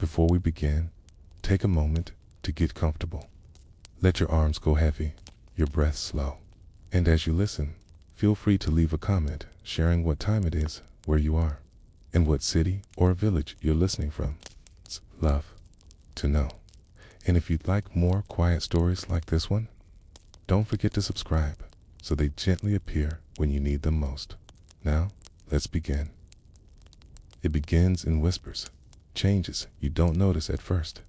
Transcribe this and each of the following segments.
Before we begin, take a moment to get comfortable. Let your arms go heavy, your breath slow. And as you listen, feel free to leave a comment sharing what time it is, where you are, and what city or village you're listening from. It's love to know. And if you'd like more quiet stories like this one, don't forget to subscribe so they gently appear when you need them most. Now, let's begin. It begins in whispers, changes you don't notice at first.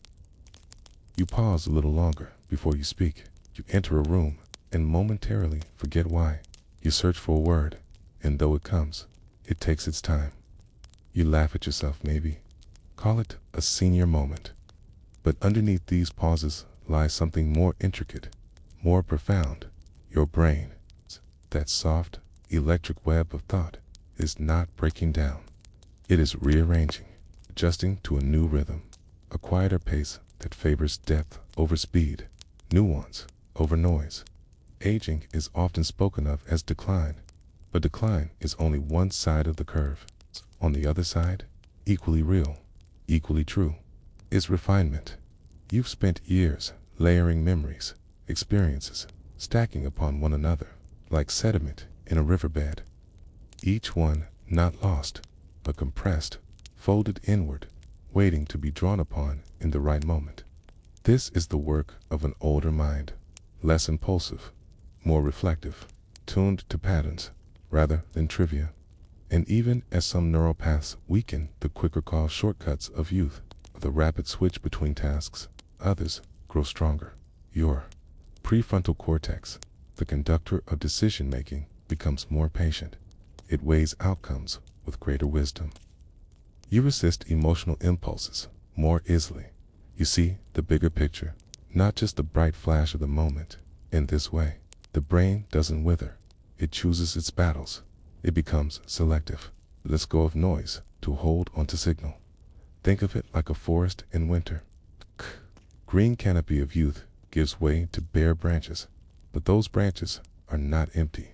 You pause a little longer before you speak. You enter a room and momentarily forget why. You search for a word, and though it comes, it takes its time. You laugh at yourself maybe. Call it a senior moment. But underneath these pauses lies something more intricate, more profound. Your brain, that soft, electric web of thought, is not breaking down. It is rearranging, adjusting to a new rhythm, a quieter pace that favors depth over speed, nuance over noise. Aging is often spoken of as decline, but decline is only one side of the curve. On the other side, equally real, equally true, is refinement. You've spent years layering memories, experiences, stacking upon one another, like sediment in a riverbed. Each one not lost, but compressed, folded inward, waiting to be drawn upon in the right moment. This is the work of an older mind, less impulsive, more reflective, tuned to patterns rather than trivia. And even as some neural paths weaken the quicker call shortcuts of youth, the rapid switch between tasks, others grow stronger. Your prefrontal cortex, the conductor of decision-making, becomes more patient. It weighs outcomes with greater wisdom. You resist emotional impulses more easily. You see the bigger picture, not just the bright flash of the moment. In this way, the brain doesn't wither. It chooses its battles. It becomes selective. Lets go of noise to hold onto signal. Think of it like a forest in winter. Green canopy of youth gives way to bare branches, but those branches are not empty.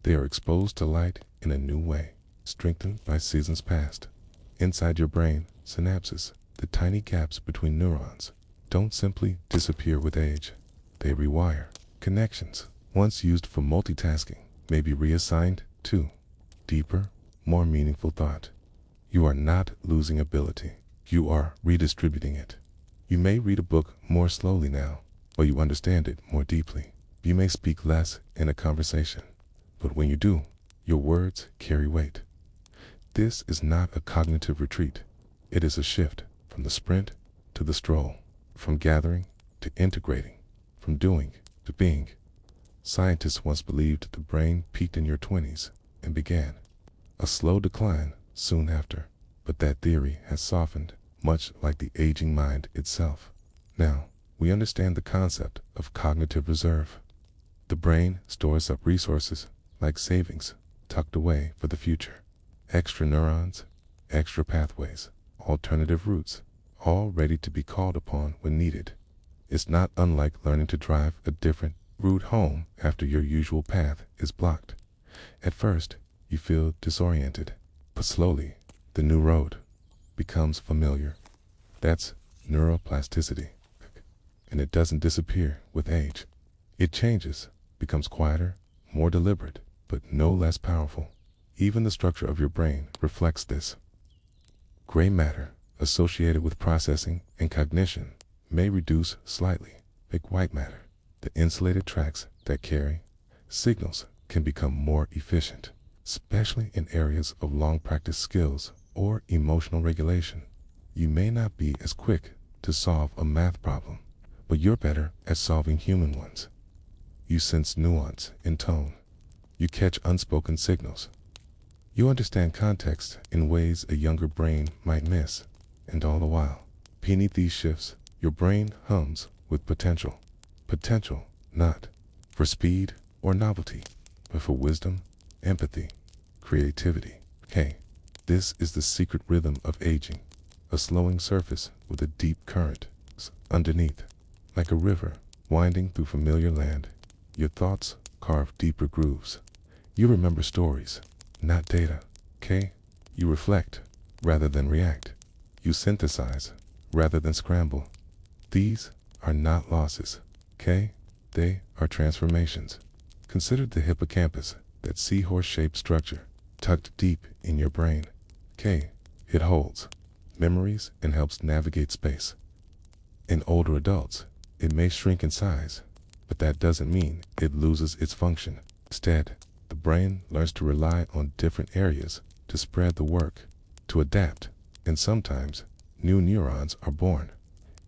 They are exposed to light in a new way, strengthened by seasons past. Inside your brain, synapses, the tiny gaps between neurons, don't simply disappear with age. They rewire. Connections, once used for multitasking, may be reassigned to deeper, more meaningful thought. You are not losing ability. You are redistributing it. You may read a book more slowly now, but you understand it more deeply. You may speak less in a conversation, but when you do, your words carry weight. This is not a cognitive retreat. It is a shift from the sprint to the stroll, from gathering to integrating, from doing to being. Scientists once believed the brain peaked in your 20s and began a slow decline soon after, but that theory has softened, much like the aging mind itself. Now, we understand the concept of cognitive reserve. The brain stores up resources like savings tucked away for the future. Extra neurons, extra pathways, alternative routes, all ready to be called upon when needed. It's not unlike learning to drive a different route home after your usual path is blocked. At first, you feel disoriented, but slowly, the new road becomes familiar. That's neuroplasticity. And it doesn't disappear with age. It changes, becomes quieter, more deliberate, but no less powerful. Even the structure of your brain reflects this. Gray matter, associated with processing and cognition, may reduce slightly. Big white matter, the insulated tracks that carry signals, can become more efficient, especially in areas of long practice skills or emotional regulation. You may not be as quick to solve a math problem, but you're better at solving human ones. You sense nuance in tone. You catch unspoken signals. You understand context in ways a younger brain might miss. And all the while, beneath these shifts, your brain hums with potential. Potential, not for speed or novelty, but for wisdom, empathy, creativity. Hey, this is the secret rhythm of aging. A slowing surface with a deep current underneath. Like a river winding through familiar land, your thoughts carve deeper grooves. You remember stories, not data. You reflect rather than react. You synthesize rather than scramble. These are not losses, okay? They are transformations. Consider the hippocampus, that seahorse-shaped structure, tucked deep in your brain. Okay, it holds memories and helps navigate space. In older adults, it may shrink in size, but that doesn't mean it loses its function. Instead, the brain learns to rely on different areas to spread the work, to adapt, and sometimes new neurons are born.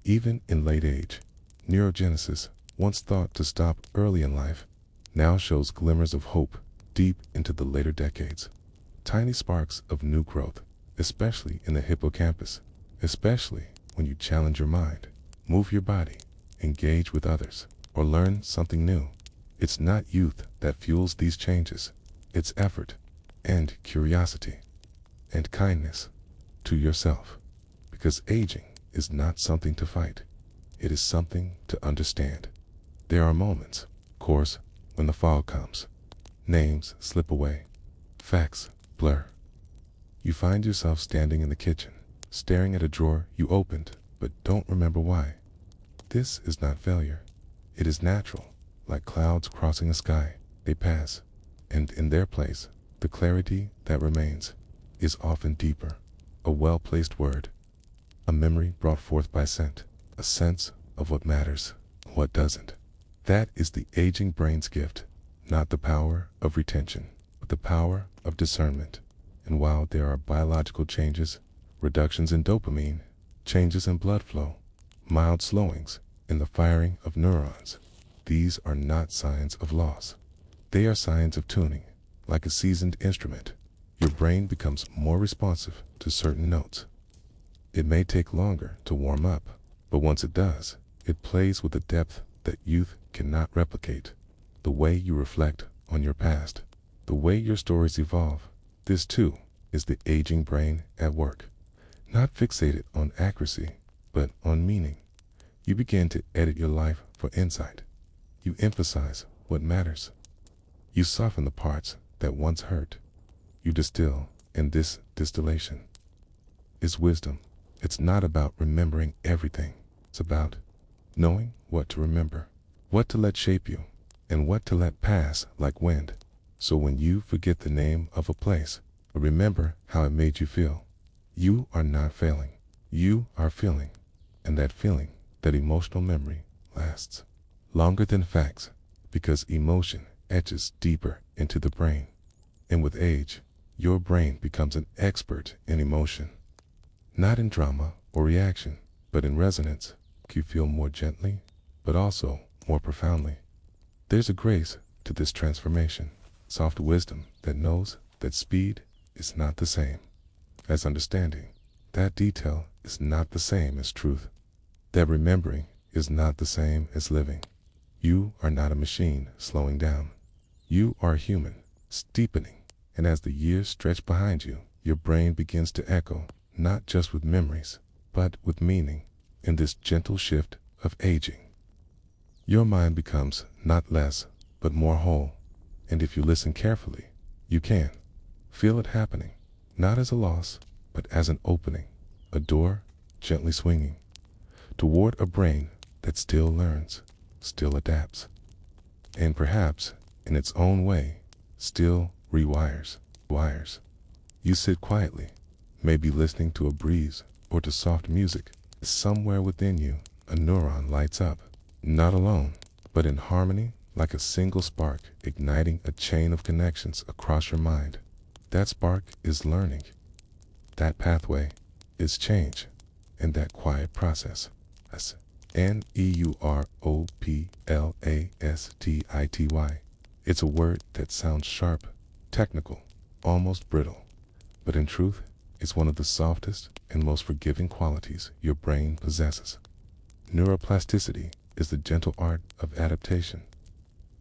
Even in late age, neurogenesis, once thought to stop early in life, now shows glimmers of hope deep into the later decades. Tiny sparks of new growth, especially in the hippocampus, especially when you challenge your mind, move your body, engage with others, or learn something new. It's not youth that fuels these changes. It's effort and curiosity and kindness to yourself. Because aging is not something to fight. It is something to understand. There are moments, of course, when the fog comes. Names slip away. Facts blur. You find yourself standing in the kitchen, staring at a drawer you opened but don't remember why. This is not failure. It is natural, like clouds crossing a sky. They pass, and in their place, the clarity that remains is often deeper. A well-placed word, a memory brought forth by scent, a sense of what matters, what doesn't. That is the aging brain's gift, not the power of retention, but the power of discernment. And while there are biological changes, reductions in dopamine, changes in blood flow, mild slowings in the firing of neurons, these are not signs of loss. They are signs of tuning. Like a seasoned instrument, your brain becomes more responsive to certain notes. It may take longer to warm up, but once it does, it plays with a depth that youth cannot replicate. The way you reflect on your past, the way your stories evolve, this too is the aging brain at work. Not fixated on accuracy, but on meaning. You begin to edit your life for insight. You emphasize what matters. You soften the parts that once hurt. You distill, and this distillation is wisdom. It's not about remembering everything. It's about knowing what to remember, what to let shape you, and what to let pass like wind. So when you forget the name of a place, remember how it made you feel. You are not failing. You are feeling. And that feeling, that emotional memory, lasts longer than facts, because emotion etches deeper into the brain. And with age, your brain becomes an expert in emotion. Not in drama or reaction, but in resonance. You feel more gently, but also more profoundly. There's a grace to this transformation, soft wisdom that knows that speed is not the same as understanding, that detail is not the same as truth, that remembering is not the same as living. You are not a machine slowing down. You are human, steepening, and as the years stretch behind you, your brain begins to echo, not just with memories, but with meaning, in this gentle shift of aging. Your mind becomes not less, but more whole, and if you listen carefully, you can feel it happening, not as a loss, but as an opening, a door gently swinging, toward a brain that still learns, still adapts, and perhaps, in its own way, still rewires. You sit quietly, maybe listening to a breeze or to soft music. Somewhere within you, a neuron lights up, not alone, but in harmony, like a single spark igniting a chain of connections across your mind. That spark is learning. That pathway is change, and that quiet process, neuroplasticity. It's a word that sounds sharp, technical, almost brittle, but in truth, it's one of the softest and most forgiving qualities your brain possesses. Neuroplasticity is the gentle art of adaptation,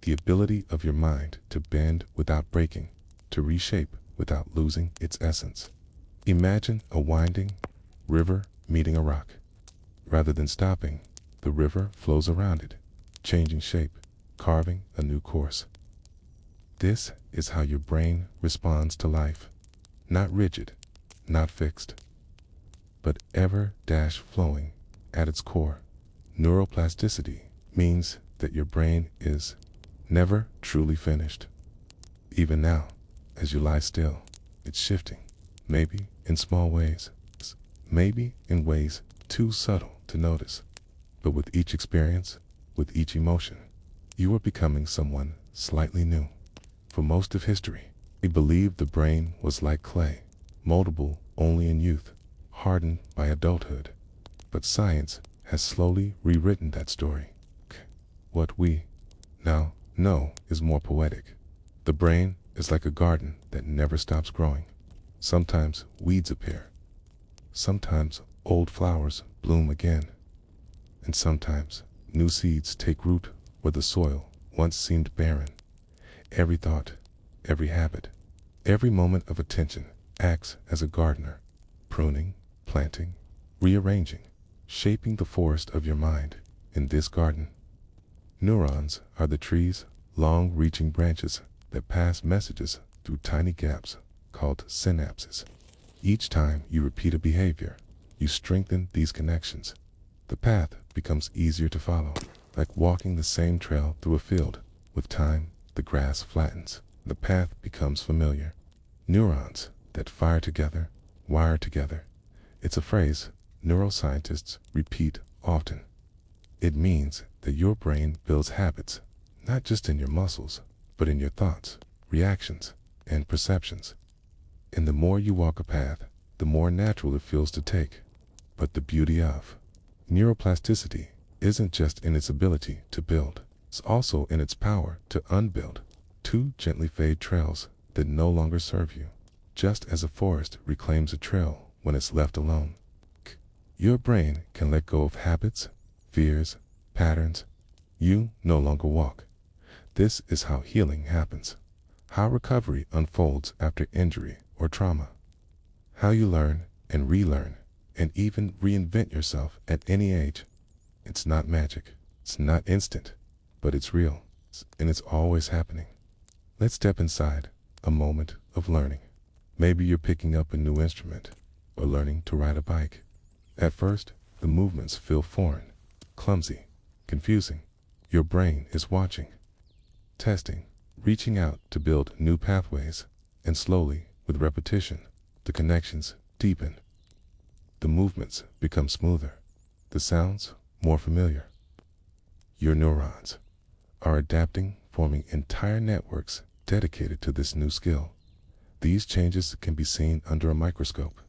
the ability of your mind to bend without breaking, to reshape without losing its essence. Imagine a winding river meeting a rock. Rather than stopping, the river flows around it, changing shape, carving a new course. This is how your brain responds to life. Not rigid, not fixed, but ever flowing At its core, neuroplasticity means that your brain is never truly finished. Even now, as you lie still, it's shifting, maybe in small ways, maybe in ways too subtle to notice. But with each experience, with each emotion, you are becoming someone slightly new. For most of history, we believed the brain was like clay, moldable only in youth, hardened by adulthood. But science has slowly rewritten that story. What we now know is more poetic. The brain is like a garden that never stops growing. Sometimes weeds appear. Sometimes old flowers bloom again. And sometimes new seeds take root where the soil once seemed barren. Every thought, every habit, every moment of attention acts as a gardener, pruning, planting, rearranging, shaping the forest of your mind. In this garden, neurons are the tree's long-reaching branches that pass messages through tiny gaps called synapses. Each time you repeat a behavior, you strengthen these connections. The path becomes easier to follow, like walking the same trail through a field. With time, the grass flattens. The path becomes familiar. Neurons that fire together, wire together. It's a phrase neuroscientists repeat often. It means that your brain builds habits, not just in your muscles, but in your thoughts, reactions, and perceptions. And the more you walk a path, the more natural it feels to take. But the beauty of neuroplasticity isn't just in its ability to build, it's also in its power to unbuild. Two gently fade trails that no longer serve you, just as a forest reclaims a trail when it's left alone. Your brain can let go of habits, fears, patterns. You no longer walk. This is how healing happens, how recovery unfolds after injury or trauma, how you learn and relearn and even reinvent yourself at any age. It's not magic, it's not instant, but it's real, and it's always happening. Let's step inside a moment of learning. Maybe you're picking up a new instrument or learning to ride a bike. At first, the movements feel foreign, clumsy, confusing. Your brain is watching, testing, reaching out to build new pathways, and slowly, with repetition, the connections deepen. The movements become smoother, the sounds more familiar. Your neurons are adapting, forming entire networks dedicated to this new skill. These changes can be seen under a microscope.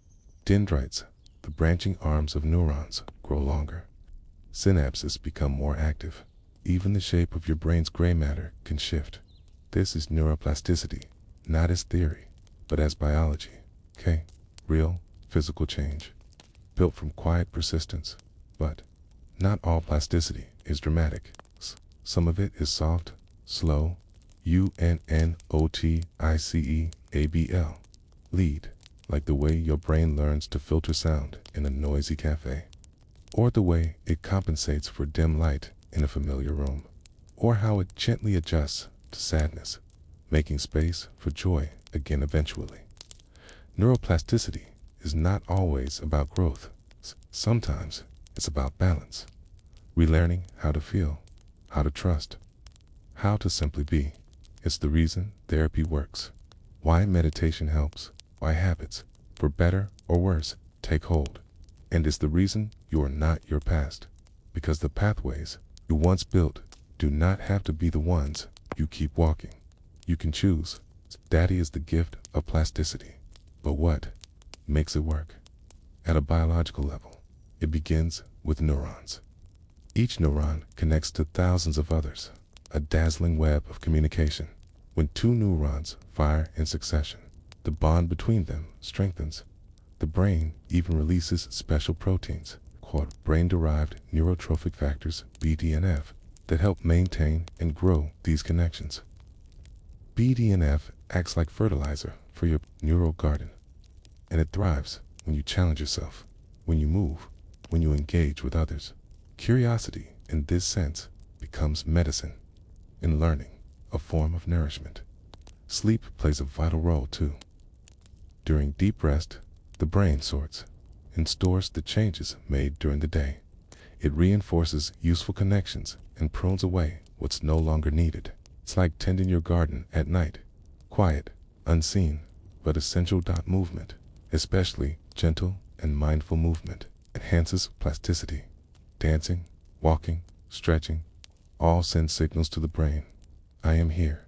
Dendrites, the branching arms of neurons, grow longer. Synapses become more active. Even the shape of your brain's gray matter can shift. This is neuroplasticity, not as theory, but as biology. Real, physical change, built from quiet persistence. But not all plasticity is dramatic. Some of it is soft, slow, unnoticable, lead, like the way your brain learns to filter sound in a noisy cafe, or the way it compensates for dim light in a familiar room, or how it gently adjusts to sadness, making space for joy again eventually. Neuroplasticity is not always about growth. Sometimes it's about balance, relearning how to feel, how to trust, how to simply be. It's the reason therapy works, why meditation helps, why habits, for better or worse, take hold. And it's the reason you are not your past, because the pathways you once built do not have to be the ones you keep walking. You can choose. Daddy is the gift of plasticity. But what makes it work? At a biological level, it begins with neurons. Each neuron connects to thousands of others, a dazzling web of communication. When two neurons fire in succession, the bond between them strengthens. The brain even releases special proteins called brain-derived neurotrophic factors, BDNF, that help maintain and grow these connections. BDNF acts like fertilizer for your neural garden, and it thrives when you challenge yourself, when you move, when you engage with others. Curiosity, in this sense, becomes medicine. In learning, a form of nourishment. Sleep plays a vital role too. During deep rest, the brain sorts and stores the changes made during the day. It reinforces useful connections and prunes away what's no longer needed. It's like tending your garden at night. Quiet, unseen, but essential. Movement, especially gentle and mindful movement, enhances plasticity. Dancing, walking, stretching, all send signals to the brain. I am here.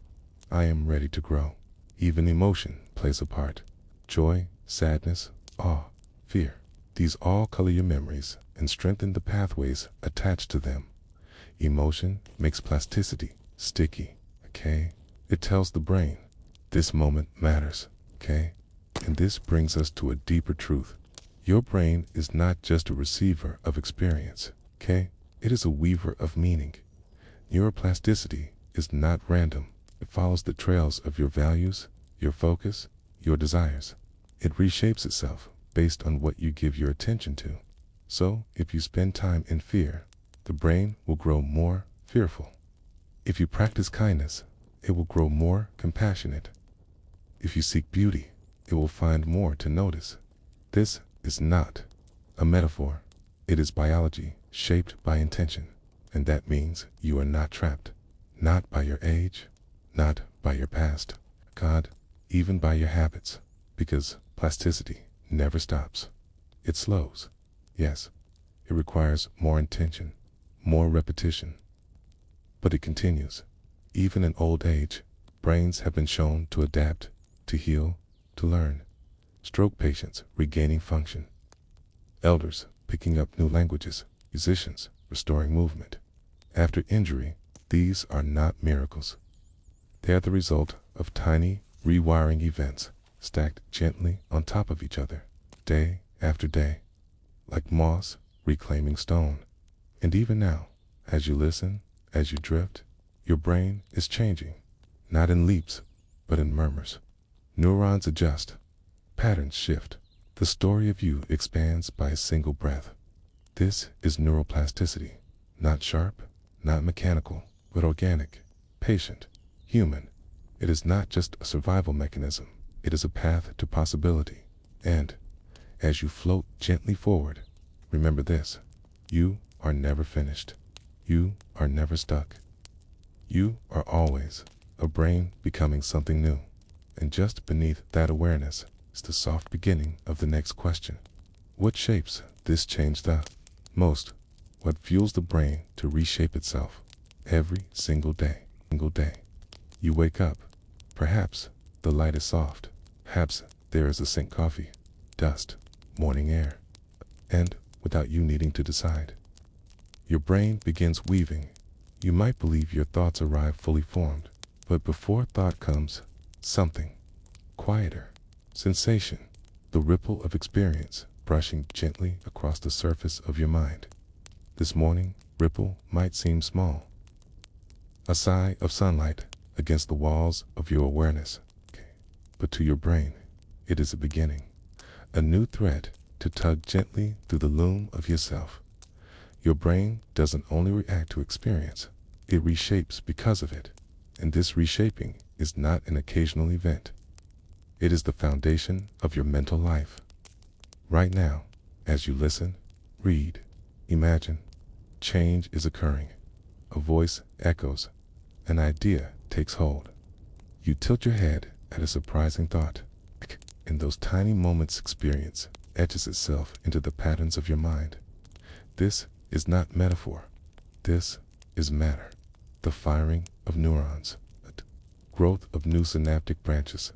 I am ready to grow. Even emotion plays a part. Joy, sadness, awe, fear. These all color your memories and strengthen the pathways attached to them. Emotion makes plasticity sticky, okay? It tells the brain, this moment matters, okay? And this brings us to a deeper truth. Your brain is not just a receiver of experience, okay? It is a weaver of meaning. Neuroplasticity is not random. It follows the trails of your values, your focus, your desires. It reshapes itself based on what you give your attention to. So, if you spend time in fear, the brain will grow more fearful. If you practice kindness, it will grow more compassionate. If you seek beauty, it will find more to notice. This is not a metaphor. It is biology shaped by intention. And that means you are not trapped. Not by your age, not by your past, God, even by your habits. Because plasticity never stops. It slows. Yes, it requires more intention, more repetition. But it continues. Even in old age, brains have been shown to adapt, to heal, to learn. Stroke patients regaining function. Elders picking up new languages. Musicians restoring movement. After injury, these are not miracles. They are the result of tiny rewiring events stacked gently on top of each other, day after day, like moss reclaiming stone. And even now, as you listen, as you drift, your brain is changing, not in leaps, but in murmurs. Neurons adjust, patterns shift. The story of you expands by a single breath. This is neuroplasticity, not sharp, not mechanical, but organic, patient, human. It is not just a survival mechanism. It is a path to possibility. And as you float gently forward, remember this: you are never finished. You are never stuck. You are always a brain becoming something new. And just beneath that awareness is the soft beginning of the next question. What shapes this change the most? What fuels the brain to reshape itself every single day? You wake up. Perhaps the light is soft. Perhaps there is a scent coffee, dust, morning air. And without you needing to decide, your brain begins weaving. You might believe your thoughts arrive fully formed, but before thought comes something quieter, sensation, the ripple of experience brushing gently across the surface of your mind. This morning, ripple might seem small. A sigh of sunlight against the walls of your awareness. But to your brain, it is a beginning, a new thread to tug gently through the loom of yourself. Your brain doesn't only react to experience, it reshapes because of it. And this reshaping is not an occasional event. It is the foundation of your mental life. Right now, as you listen, read, imagine, change is occurring. A voice echoes, an idea takes hold. You tilt your head at a surprising thought. In those tiny moments, experience etches itself into the patterns of your mind. This is not metaphor. This is matter. The firing of neurons, the growth of new synaptic branches,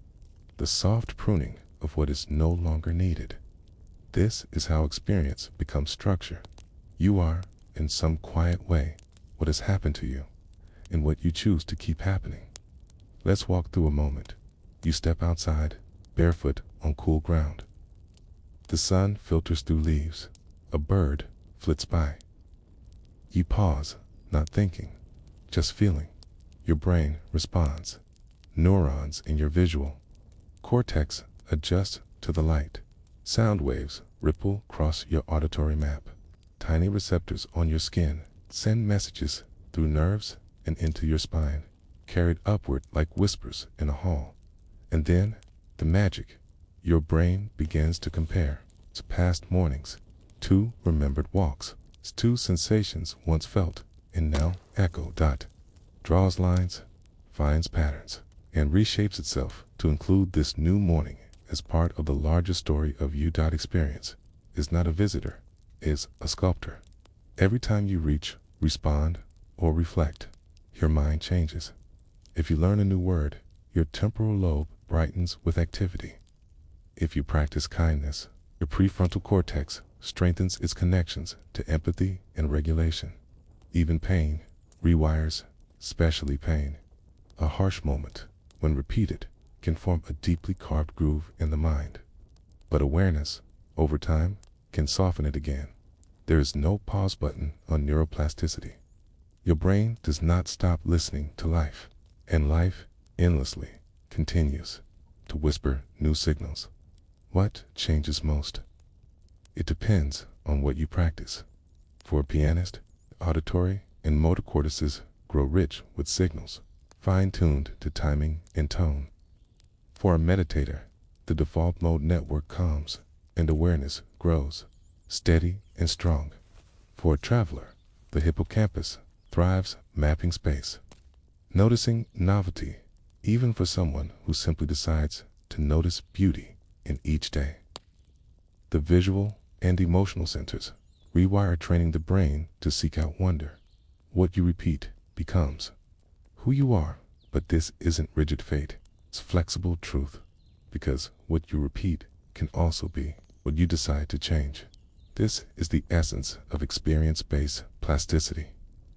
the soft pruning of what is no longer needed. This is how experience becomes structure. You are, in some quiet way, what has happened to you, and what you choose to keep happening. Let's walk through a moment. You step outside, barefoot on cool ground. The sun filters through leaves. A bird flits by. You pause, not thinking, just feeling. Your brain responds. Neurons in your visual cortex adjust to the light. Sound waves ripple across your auditory map. Tiny receptors on your skin send messages through nerves and into your spine, carried upward like whispers in a hall. And then, the magic. Your brain begins to compare to past mornings, to remembered walks, Two sensations once felt and now echo. Draws lines, finds patterns, and reshapes itself to include this new morning as part of the larger story of you. Experience is not a visitor, is a sculptor. Every time you reach, respond, or reflect, your mind changes. If you learn a new word, your temporal lobe brightens with activity. If you practice kindness, your prefrontal cortex strengthens its connections to empathy and regulation. Even pain rewires, especially pain. A harsh moment, when repeated, can form a deeply carved groove in the mind. But awareness, over time, can soften it again. There is no pause button on neuroplasticity. Your brain does not stop listening to life, and life endlessly continues to whisper new signals. What changes most? It depends on what you practice. For a pianist, auditory and motor cortices grow rich with signals, fine-tuned to timing and tone. For a meditator, the default mode network calms and awareness grows, steady and strong. For a traveler, the hippocampus thrives mapping space, noticing novelty, even for someone who simply decides to notice beauty in each day. The visual and emotional centers rewire, training the brain to seek out wonder. What you repeat becomes who you are, but this isn't rigid fate, it's flexible truth, because what you repeat can also be what you decide to change. This is the essence of experience-based plasticity,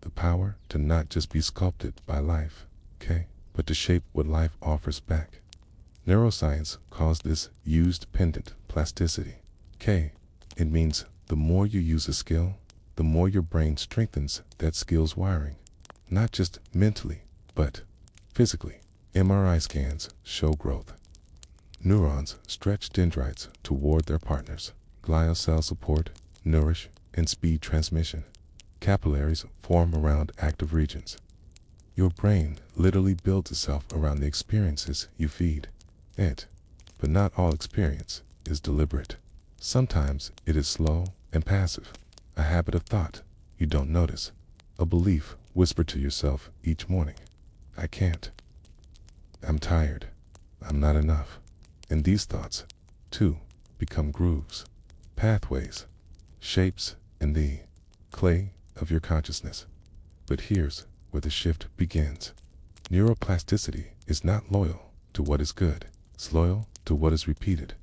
the power to not just be sculpted by life, but to shape what life offers back. Neuroscience calls this used pendant plasticity. It means the more you use a skill, the more your brain strengthens that skill's wiring, not just mentally, but physically. MRI scans show growth. Neurons stretch dendrites toward their partners. Glial cell support, nourish, and speed transmission. Capillaries form around active regions. Your brain literally builds itself around the experiences you feed it. But not all experience is deliberate. Sometimes it is slow and passive, a habit of thought you don't notice, a belief whispered to yourself each morning. I can't. I'm tired. I'm not enough. And these thoughts, too, become grooves, pathways, shapes in the clay of your consciousness. But here's where the shift begins. Neuroplasticity is not loyal to what is good. It's loyal to what is repeated.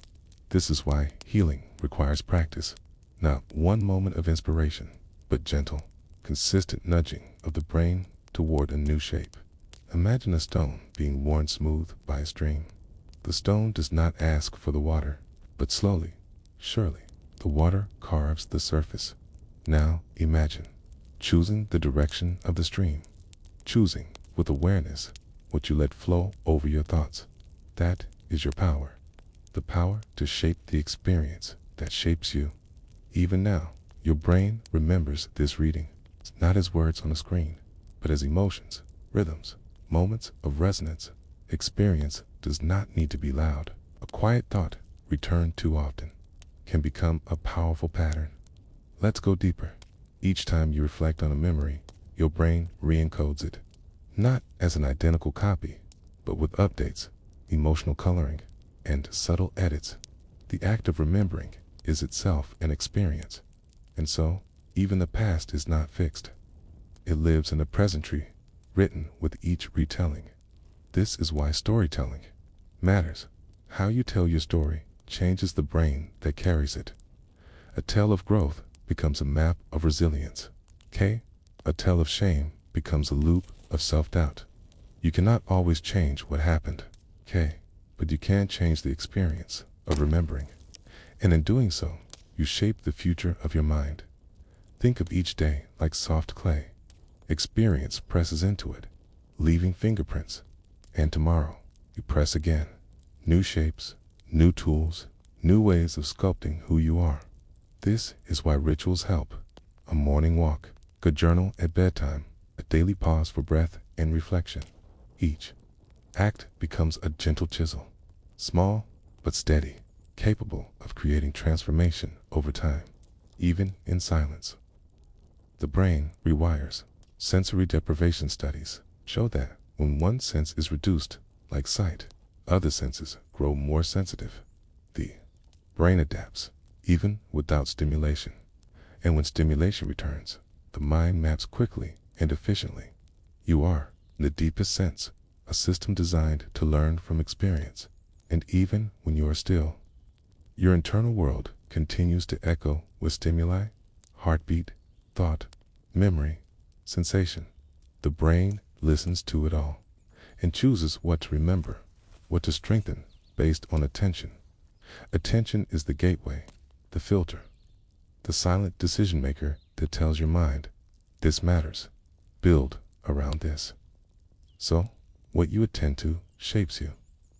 This is why healing requires practice. Not one moment of inspiration, but gentle, consistent nudging of the brain toward a new shape. Imagine a stone being worn smooth by a stream. The stone does not ask for the water, but slowly, surely, the water carves the surface. Now imagine choosing the direction of the stream, choosing with awareness what you let flow over your thoughts. That is your power. The power to shape the experience that shapes you. Even now, your brain remembers this reading, not as words on a screen, but as emotions, rhythms, moments of resonance. Experience does not need to be loud. A quiet thought, returned too often, can become a powerful pattern. Let's go deeper. Each time you reflect on a memory, your brain re-encodes it, not as an identical copy, but with updates, emotional coloring, and subtle edits. The act of remembering is itself an experience, and so even the past is not fixed. It lives in the presentry, written with each retelling. This is why storytelling matters. How you tell your story changes the brain that carries it. A tale of growth becomes a map of resilience. A tale of shame becomes a loop of self-doubt. You cannot always change what happened, but you can change the experience of remembering. And in doing so, you shape the future of your mind. Think of each day like soft clay. Experience presses into it, leaving fingerprints. And tomorrow, you press again. New shapes, new tools, new ways of sculpting who you are. This is why rituals help. A morning walk, a journal at bedtime, a daily pause for breath and reflection. Each act becomes a gentle chisel, small but steady, capable of creating transformation over time, even in silence. the brain rewires. Sensory deprivation studies show that when one sense is reduced, like sight, other senses grow more sensitive. The brain adapts, even without stimulation. And when stimulation returns, the mind maps quickly and efficiently. You are, in the deepest sense, a system designed to learn from experience. And even when you are still, your internal world continues to echo with stimuli, heartbeat, thought, memory, sensation. The brain listens to it all and chooses what to remember, what to strengthen based on attention. Attention is the gateway, the filter, the silent decision maker that tells your mind, this matters, build around this. So, what you attend to shapes you.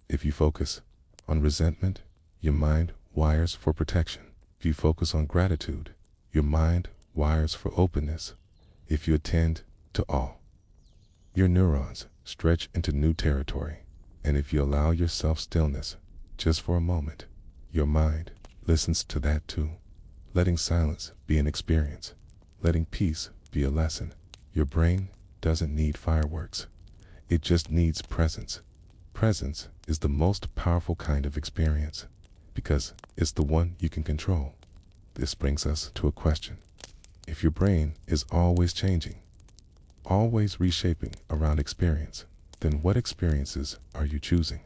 If you focus on resentment, your mind wires for protection. If you focus on gratitude, your mind wires for openness. If you attend to all, your neurons stretch into new territory. And if you allow yourself stillness, just for a moment, your mind listens to that too. Letting silence be an experience, letting peace be a lesson. Your brain doesn't need fireworks. It just needs presence. Presence is the most powerful kind of experience because it's the one you can control. This brings us to a question. If your brain is always changing, always reshaping around experience, then what experiences are you choosing?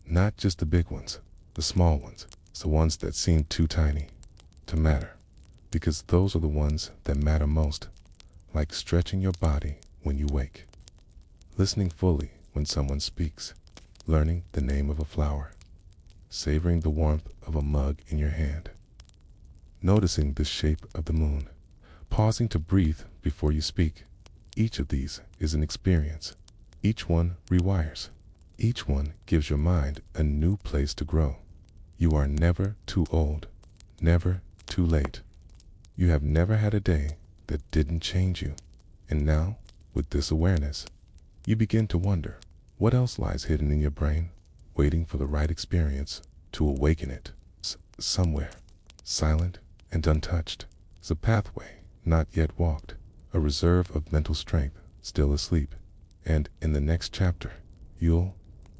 Not just the big ones, the small ones, the ones that seem too tiny to matter, because those are the ones that matter most, like stretching your body when you wake, listening fully when someone speaks, learning the name of a flower, savoring the warmth of a mug in your hand, noticing the shape of the moon, pausing to breathe before you speak. Each of these is an experience. Each one rewires. Each one gives your mind a new place to grow. You are never too old, never too late. You have never had a day that didn't change you. And now, with this awareness, you begin to wonder, what else lies hidden in your brain, waiting for the right experience to awaken it? Somewhere, silent and untouched, is a pathway not yet walked, a reserve of mental strength still asleep. And in the next chapter, you'll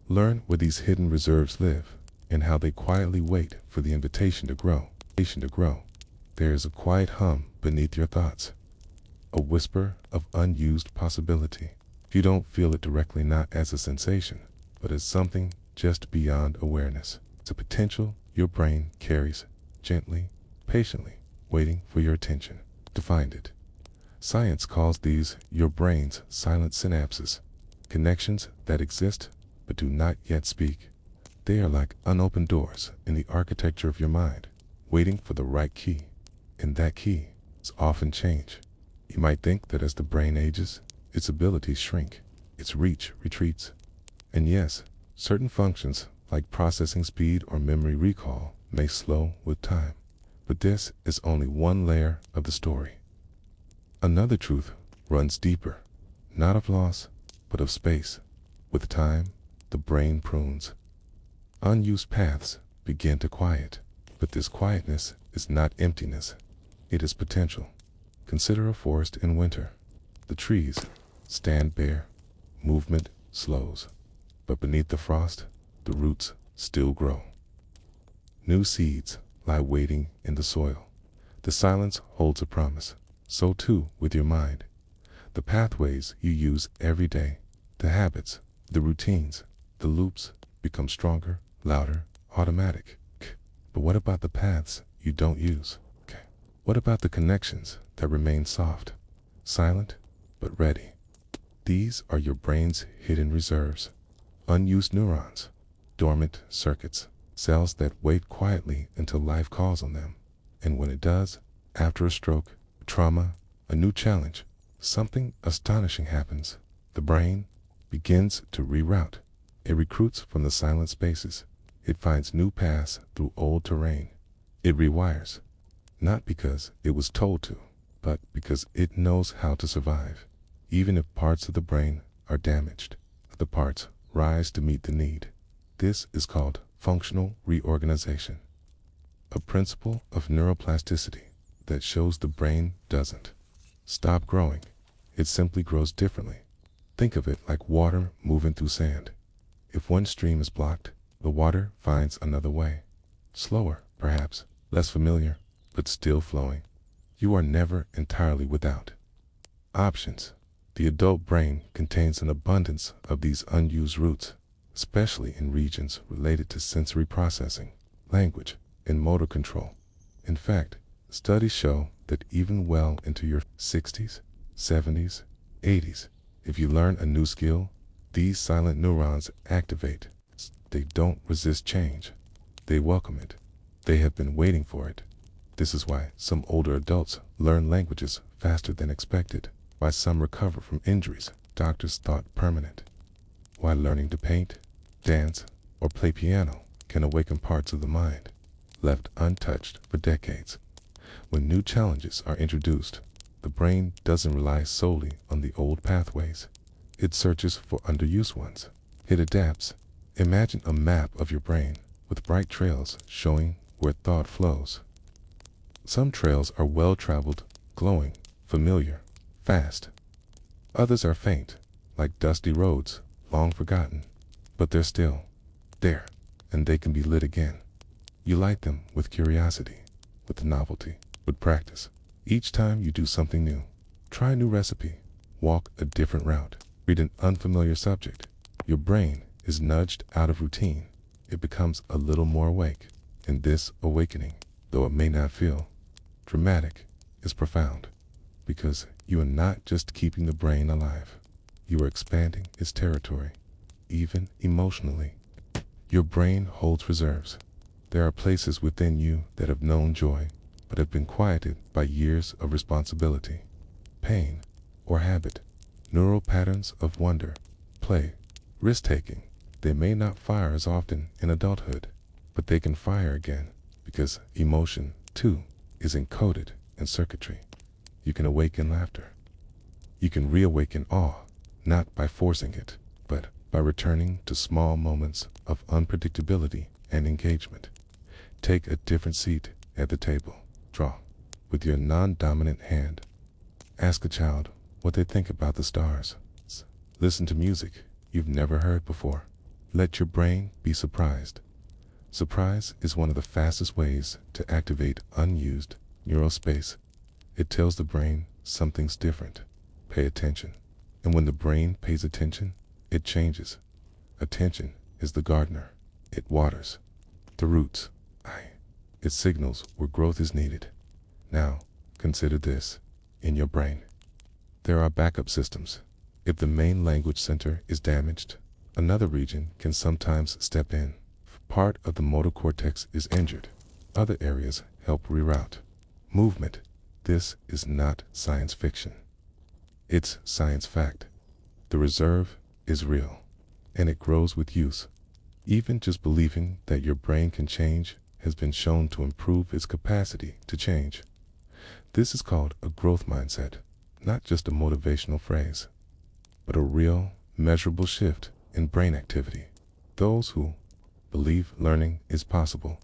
learn where these hidden reserves live and how they quietly wait for the invitation to grow. There is a quiet hum beneath your thoughts, a whisper of unused possibility. If you don't feel it directly, not as a sensation, but as something just beyond awareness. It's a potential your brain carries gently, patiently, waiting for your attention to find it. Science calls these your brain's silent synapses, connections that exist but do not yet speak. They are like unopened doors in the architecture of your mind, waiting for the right key. And that key is often change. You might think that as the brain ages, its abilities shrink, its reach retreats. And yes, certain functions like processing speed or memory recall may slow with time. But this is only one layer of the story. Another truth runs deeper, not of loss, but of space. With time, the brain prunes. Unused paths begin to quiet, but this quietness is not emptiness. It is potential. Consider a forest in winter. The trees stand bare, movement slows, but beneath the frost, the roots still grow. New seeds lie waiting in the soil. The silence holds a promise. So too with your mind. The pathways you use every day, the habits, the routines, the loops become stronger, louder, automatic. But what about the paths you don't use? What about the connections that remain soft, silent, but ready? These are your brain's hidden reserves, unused neurons, dormant circuits, cells that wait quietly until life calls on them. And when it does, after a stroke, trauma, a new challenge, something astonishing happens. The brain begins to reroute. It recruits from the silent spaces. It finds new paths through old terrain. It rewires, not because it was told to, but because it knows how to survive. Even if parts of the brain are damaged, the parts rise to meet the need. This is called functional reorganization, a principle of neuroplasticity that shows the brain doesn't stop growing. It simply grows differently. Think of it like water moving through sand. If one stream is blocked, the water finds another way. Slower, perhaps, less familiar, but still flowing. You are never entirely without options. The adult brain contains an abundance of these unused routes, especially in regions related to sensory processing, language, and motor control. In fact, studies show that even well into your 60s, 70s, 80s, if you learn a new skill, these silent neurons activate. They don't resist change. They welcome it. They have been waiting for it. This is why some older adults learn languages faster than expected, why some recover from injuries doctors thought permanent, why learning to paint, dance, or play piano can awaken parts of the mind left untouched for decades. When new challenges are introduced, the brain doesn't rely solely on the old pathways. It searches for underused ones. It adapts. Imagine a map of your brain with bright trails showing where thought flows. Some trails are well-traveled, glowing, familiar, fast. Others are faint, like dusty roads, long forgotten, but they're still there, and they can be lit again. You light them with curiosity, with novelty, with practice. Each time you do something new, try a new recipe, walk a different route, read an unfamiliar subject, your brain is nudged out of routine. It becomes a little more awake, and this awakening, though it may not feel dramatic, is profound, because you are not just keeping the brain alive, you are expanding its territory, even emotionally. Your brain holds reserves. There are places within you that have known joy, but have been quieted by years of responsibility, pain, or habit. Neural patterns of wonder, play, risk-taking. They may not fire as often in adulthood, but they can fire again, because emotion, too, is encoded in circuitry. You can awaken laughter. You can reawaken awe, not by forcing it, but by returning to small moments of unpredictability and engagement. Take a different seat at the table. Draw with your non-dominant hand. Ask a child what they think about the stars. Listen to music you've never heard before. Let your brain be surprised. Surprise is one of the fastest ways to activate unused neural space. It tells the brain something's different. Pay attention. And when the brain pays attention, it changes. Attention is the gardener. It waters the roots. It signals where growth is needed. Now, consider this. In your brain, there are backup systems. If the main language center is damaged, another region can sometimes step in. If part of the motor cortex is injured, other areas help reroute. Movement. This is not science fiction. It's science fact. The reserve is real, and it grows with use. Even just believing that your brain can change has been shown to improve its capacity to change. This is called a growth mindset, not just a motivational phrase, but a real, measurable shift in brain activity. Those who believe learning is possible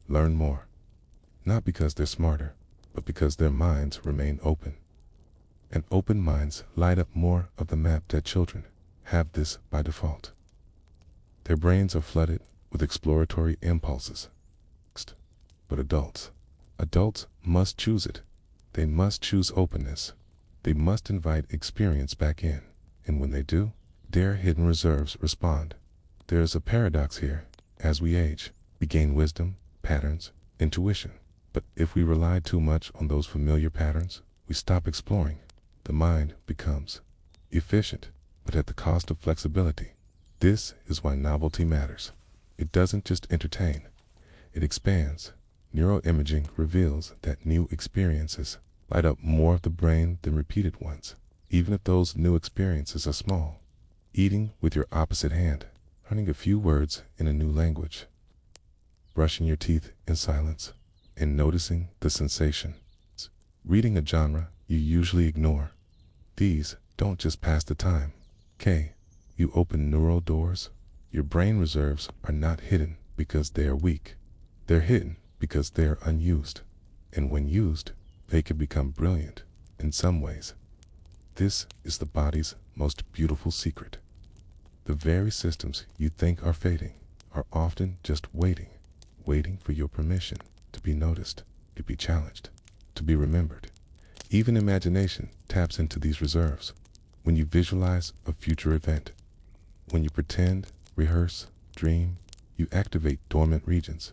learn more, not because they're smarter, but because their minds remain open. And open minds light up more of the map that children have this by default. Their brains are flooded with exploratory impulses. But adults must choose it. They must choose openness. They must invite experience back in. And when they do, their hidden reserves respond. There's a paradox here. As we age, we gain wisdom, patterns, intuition. But if we rely too much on those familiar patterns, we stop exploring. The mind becomes efficient, but at the cost of flexibility. This is why novelty matters. It doesn't just entertain, it expands. Neuroimaging reveals that new experiences light up more of the brain than repeated ones, even if those new experiences are small. Eating with your opposite hand, learning a few words in a new language, brushing your teeth in silence, and noticing the sensation. Reading a genre you usually ignore. These don't just pass the time. You open neural doors. Your brain reserves are not hidden because they are weak. They're hidden because they are unused. And when used, they can become brilliant. In some ways, this is the body's most beautiful secret. The very systems you think are fading are often just waiting for your permission to be noticed, to be challenged, to be remembered. Even imagination taps into these reserves. When you visualize a future event, when you pretend, rehearse, dream, you activate dormant regions.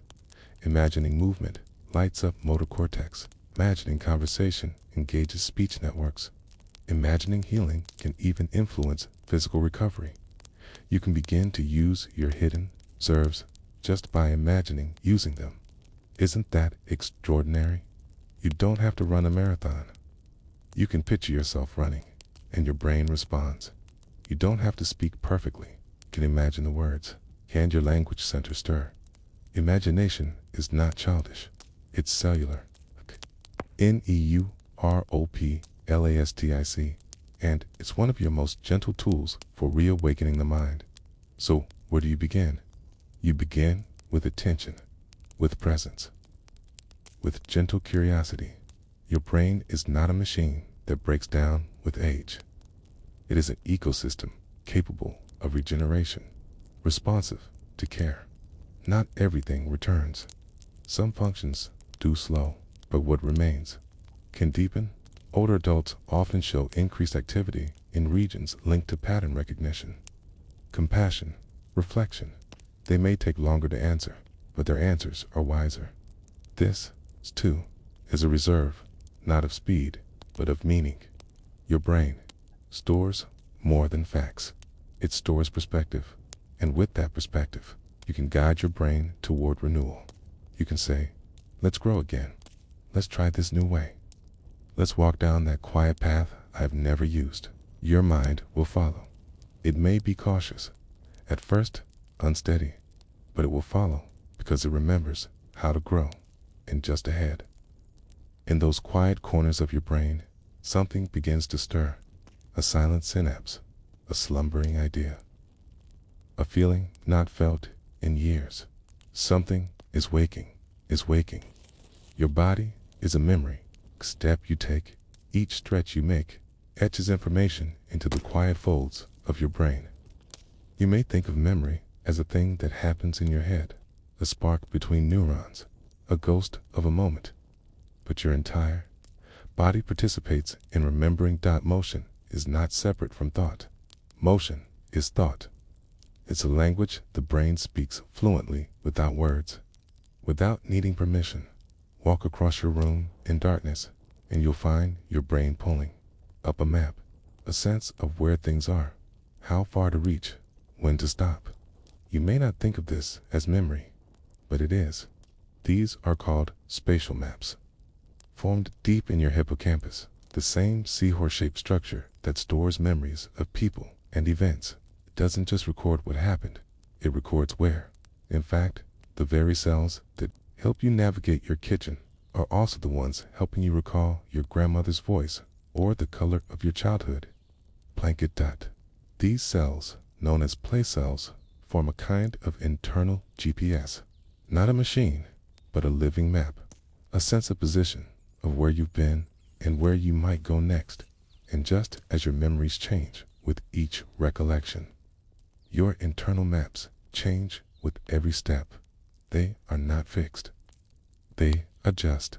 Imagining movement lights up motor cortex. Imagining conversation engages speech networks. Imagining healing can even influence physical recovery. You can begin to use your hidden reserves just by imagining using them. Isn't that extraordinary? You don't have to run a marathon. You can picture yourself running, and your brain responds. You don't have to speak perfectly. You can imagine the words. Can your language center stir? Imagination is not childish. It's cellular. Neuroplastic, and it's one of your most gentle tools for reawakening the mind. So, where do you begin? You begin with attention, with presence, with gentle curiosity. Your brain is not a machine that breaks down with age. It is an ecosystem capable of regeneration, responsive to care. Not everything returns. Some functions do slow, but what remains can deepen. Older adults often show increased activity in regions linked to pattern recognition, compassion, reflection. They may take longer to answer, but their answers are wiser. This, too, is a reserve, not of speed, but of meaning. Your brain stores more than facts. It stores perspective, and with that perspective, you can guide your brain toward renewal. You can say, let's grow again. Let's try this new way. Let's walk down that quiet path I've never used. Your mind will follow. It may be cautious, at first unsteady, but it will follow because it remembers how to grow. And just ahead, in those quiet corners of your brain, something begins to stir. A silent synapse, a slumbering idea, a feeling not felt in years. Something is waking. Your body is a memory. Step you take, each stretch you make, etches information into the quiet folds of your brain. You may think of memory as a thing that happens in your head, a spark between neurons, a ghost of a moment. But your entire body participates in remembering. Motion is not separate from thought. Motion is thought. It's a language the brain speaks fluently without words, without needing permission. Walk across your room in darkness, and you'll find your brain pulling up a map, a sense of where things are, how far to reach, when to stop. You may not think of this as memory, but it is. These are called spatial maps, formed deep in your hippocampus, the same seahorse-shaped structure that stores memories of people and events. It doesn't just record what happened, it records where. In fact, the very cells that help you navigate your kitchen are also the ones helping you recall your grandmother's voice or the color of your childhood. Blanket dot. These cells, known as play cells, form a kind of internal GPS. Not a machine, but a living map, a sense of position, of where you've been and where you might go next. And just as your memories change with each recollection, your internal maps change with every step. They are not fixed. They adjust.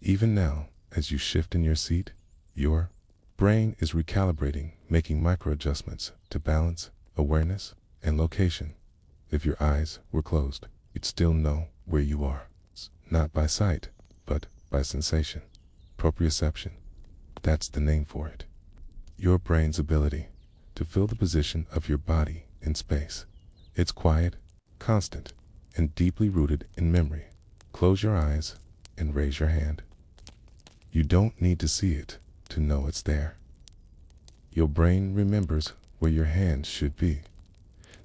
Even now, as you shift in your seat, your brain is recalibrating, making micro-adjustments to balance, awareness, and location. If your eyes were closed, you'd still know where you are. Not by sight, but by sensation. Proprioception. That's the name for it. Your brain's ability to feel the position of your body in space. It's quiet, constant, and deeply rooted in memory. Close your eyes and raise your hand. You don't need to see it to know it's there. Your brain remembers where your hand should be.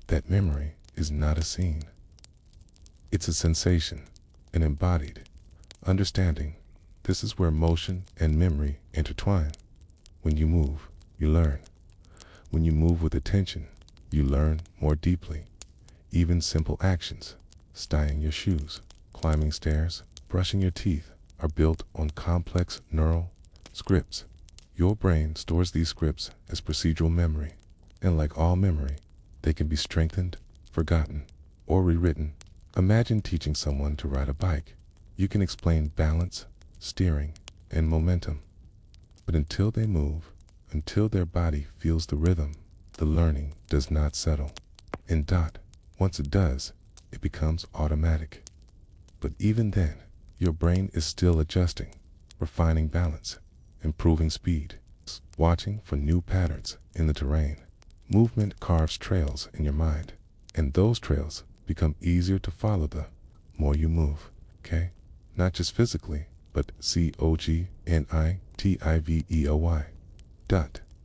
That memory is not a scene. It's a sensation, an embodied understanding. This is where motion and memory intertwine. When you move, you learn. When you move with attention, you learn more deeply. Even simple actions, tying your shoes, climbing stairs, brushing your teeth, are built on complex neural scripts. Your brain stores these scripts as procedural memory, and like all memory, they can be strengthened, forgotten, or rewritten. Imagine teaching someone to ride a bike. You can explain balance, steering, and momentum. But until they move, until their body feels the rhythm, the learning does not settle. And once it does, it becomes automatic. But even then, your brain is still adjusting, refining balance, improving speed, watching for new patterns in the terrain. Movement carves trails in your mind, and those trails become easier to follow the more you move, okay? Not just physically, but cognitively.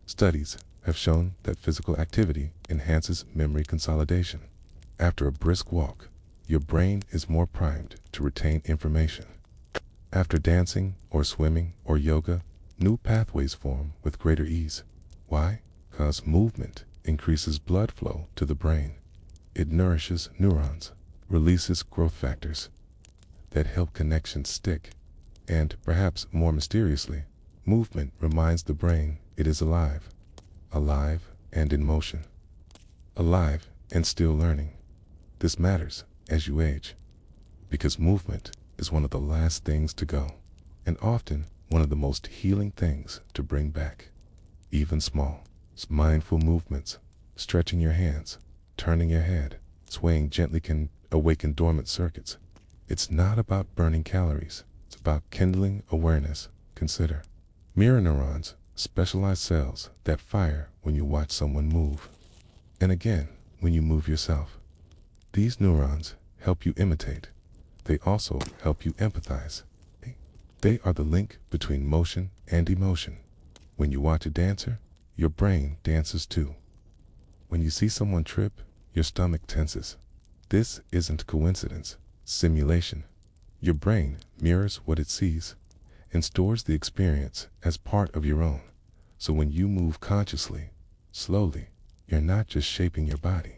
Studies have shown that physical activity enhances memory consolidation. After a brisk walk, your brain is more primed to retain information. After dancing or swimming or yoga, new pathways form with greater ease. Why? Because movement increases blood flow to the brain. It nourishes neurons, releases growth factors that help connections stick. And, perhaps more mysteriously, movement reminds the brain it is alive and in motion, alive and still learning. This matters as you age, because movement is one of the last things to go, and often one of the most healing things to bring back. Even small, mindful movements, stretching your hands, turning your head, swaying gently can awaken dormant circuits. It's not about burning calories, it's about kindling awareness. Consider mirror neurons, specialized cells that fire when you watch someone move, and again when you move yourself. These neurons help you imitate. They also help you empathize. They are the link between motion and emotion. When you watch a dancer, your brain dances too. When you see someone trip, your stomach tenses. This isn't coincidence, simulation. Your brain mirrors what it sees and stores the experience as part of your own. So when you move consciously, slowly, you're not just shaping your body.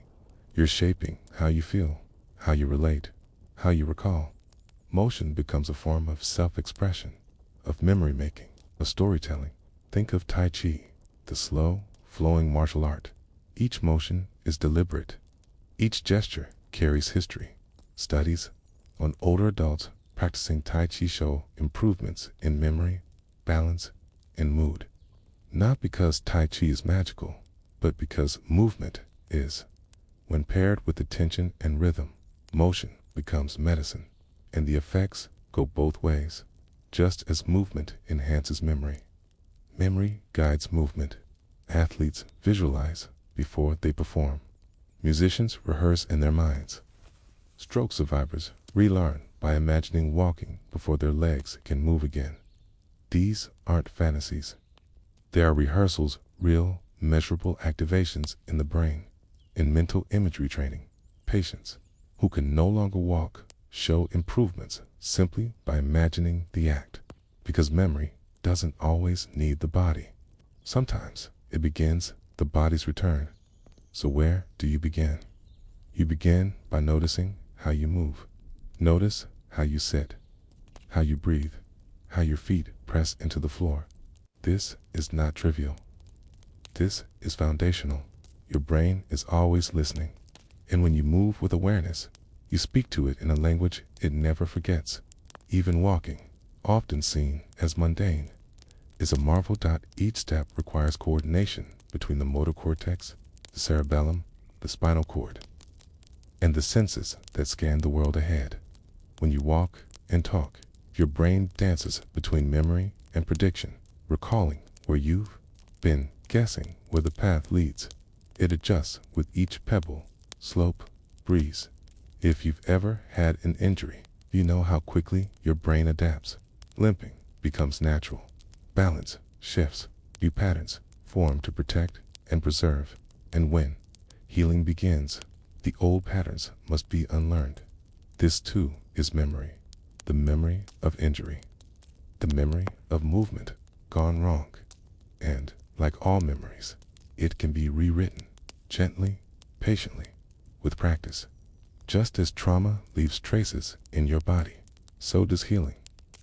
You're shaping how you feel, how you relate, how you recall. Motion becomes a form of self-expression, of memory making, of storytelling. Think of Tai Chi, the slow, flowing martial art. Each motion is deliberate. Each gesture carries history. Studies on older adults practicing Tai Chi show improvements in memory, balance, and mood. Not because Tai Chi is magical, but because movement is. When paired with attention and rhythm, motion becomes medicine, and the effects go both ways. Just as movement enhances memory, memory guides movement. Athletes visualize before they perform. Musicians rehearse in their minds. Stroke survivors relearn by imagining walking before their legs can move again. These aren't fantasies. They are rehearsals, real, measurable activations in the brain. In mental imagery training, patients who can no longer walk show improvements simply by imagining the act. Because memory doesn't always need the body. Sometimes it begins the body's return. So where do you begin? You begin by noticing how you move. Notice how you sit, how you breathe, how your feet press into the floor. This is not trivial. This is foundational. Your brain is always listening. And when you move with awareness, you speak to it in a language it never forgets. Even walking, often seen as mundane, is a marvel. Each step requires coordination between the motor cortex, the cerebellum, the spinal cord, and the senses that scan the world ahead. When you walk and talk, your brain dances between memory and prediction, recalling where you've been, guessing where the path leads. It adjusts with each pebble, slope, breeze. If you've ever had an injury, you know how quickly your brain adapts. Limping becomes natural. Balance shifts. New patterns form to protect and preserve. And when healing begins, the old patterns must be unlearned. This too is memory. The memory of injury. The memory of movement gone wrong. And, like all memories, it can be rewritten, gently, patiently, with practice. Just as trauma leaves traces in your body, so does healing.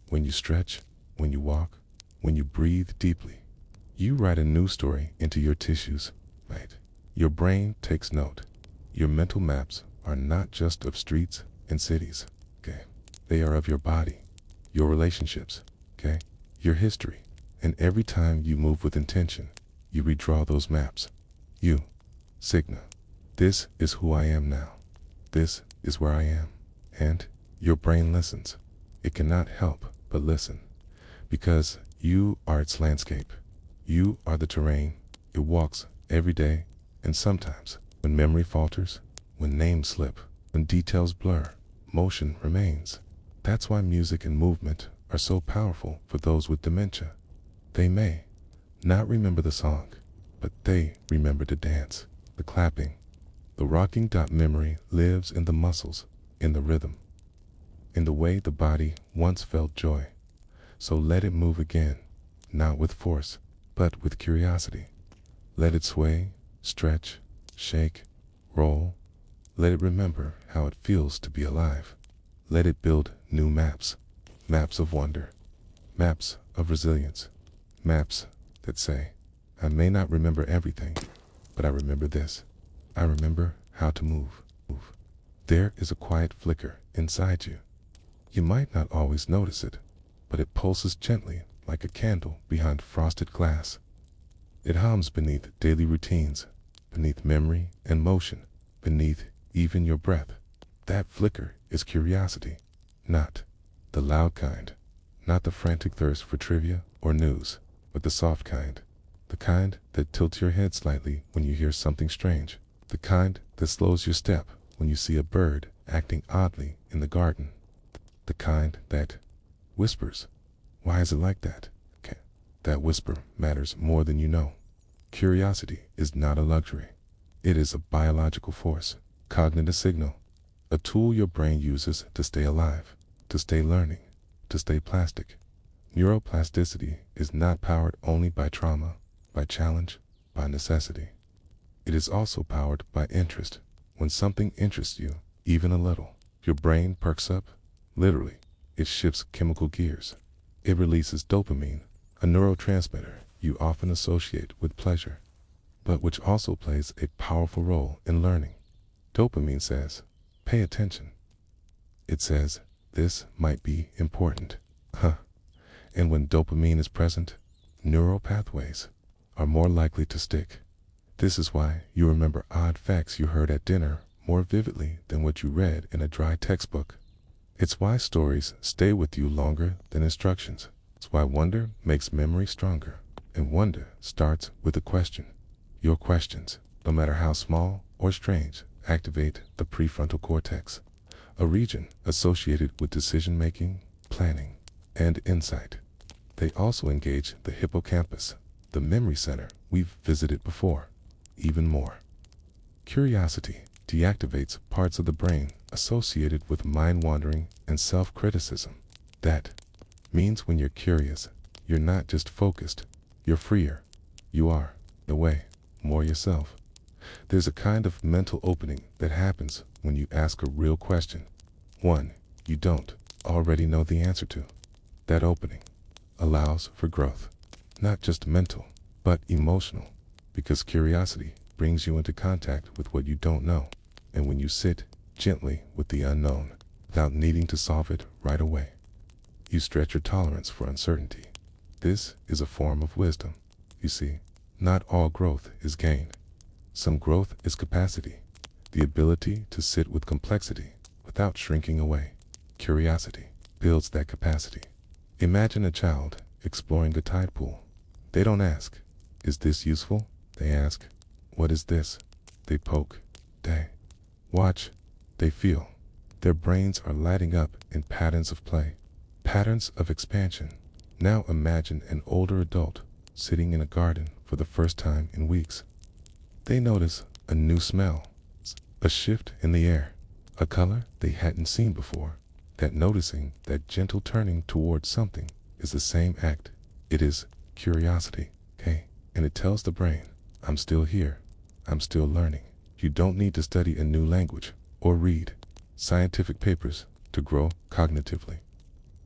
When you stretch, when you walk, when you breathe deeply, You write a new story into your tissues, right? Your brain takes note. Your mental maps are not just of streets and cities, okay? They are of your body, your relationships, okay? Your history. And every time you move with intention, you redraw those maps. You signal, this is who I am now. This is where I am. And your brain listens. It cannot help but listen, because you are its landscape. You are the terrain. It walks every day, and sometimes, when memory falters, when names slip, when details blur, motion remains. That's why music and movement are so powerful for those with dementia. They may not remember the song, but they remember the dance, the clapping, the rocking. Memory lives in the muscles, in the rhythm, in the way the body once felt joy. So let it move again, not with force, but with curiosity. Let it sway, stretch, shake, roll. Let it remember how it feels to be alive. Let it build new maps, maps of wonder, maps of resilience, maps that say, I may not remember everything, but I remember this. I remember how to move. There is a quiet flicker inside you. You might not always notice it, but it pulses gently like a candle behind frosted glass. It hums beneath daily routines, beneath memory and motion, beneath even your breath. That flicker is curiosity, not the loud kind, not the frantic thirst for trivia or news, but the soft kind, the kind that tilts your head slightly when you hear something strange, the kind that slows your step when you see a bird acting oddly in the garden, the kind that whispers, why is it like that? Okay. That whisper matters more than you know. Curiosity is not a luxury. It is a biological force, cognitive signal, a tool your brain uses to stay alive, to stay learning, to stay plastic. Neuroplasticity is not powered only by trauma, by challenge, by necessity. It is also powered by interest. When something interests you, even a little, your brain perks up. Literally, it shifts chemical gears. It releases dopamine, a neurotransmitter you often associate with pleasure, but which also plays a powerful role in learning. Dopamine says, pay attention. It says, this might be important. And when dopamine is present, neural pathways are more likely to stick. This is why you remember odd facts you heard at dinner more vividly than what you read in a dry textbook. It's why stories stay with you longer than instructions. It's why wonder makes memory stronger. And wonder starts with a question. Your questions, no matter how small or strange, activate the prefrontal cortex, a region associated with decision-making, planning, and insight. They also engage the hippocampus, the memory center we've visited before, even more. Curiosity deactivates parts of the brain associated with mind-wandering and self-criticism. That means when you're curious, you're not just focused, you're freer. You are, in a way, more yourself. There's a kind of mental opening that happens when you ask a real question, one you don't already know the answer to. That opening allows for growth, not just mental, but emotional, because curiosity brings you into contact with what you don't know. And when you sit gently with the unknown, without needing to solve it right away, you stretch your tolerance for uncertainty. This is a form of wisdom. You see, not all growth is gain. Some growth is capacity, the ability to sit with complexity without shrinking away. Curiosity builds that capacity. Imagine a child exploring a tide pool. They don't ask, is this useful? They ask, what is this? They poke. They watch. They feel. Their brains are lighting up in patterns of play, patterns of expansion. Now imagine an older adult sitting in a garden for the first time in weeks. They notice a new smell, a shift in the air, a color they hadn't seen before. That noticing, that gentle turning towards something is the same act. It is curiosity, okay? And it tells the brain, I'm still here. I'm still learning. You don't need to study a new language or read scientific papers to grow cognitively.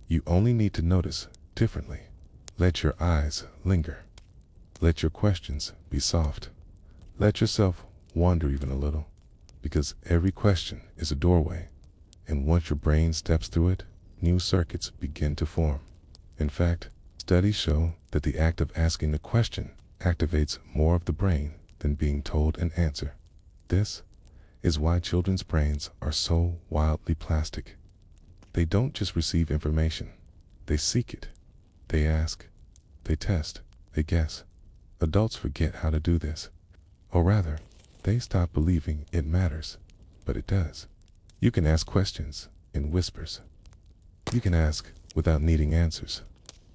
You only need to notice differently. Let your eyes linger. Let your questions be soft. Let yourself wander even a little, because every question is a doorway, and once your brain steps through it, new circuits begin to form. In fact, studies show that the act of asking a question activates more of the brain than being told an answer. This is why children's brains are so wildly plastic. They don't just receive information, they seek it. They ask, they test, they guess. Adults forget how to do this. Or rather, they stop believing it matters, but it does. You can ask questions in whispers. You can ask without needing answers.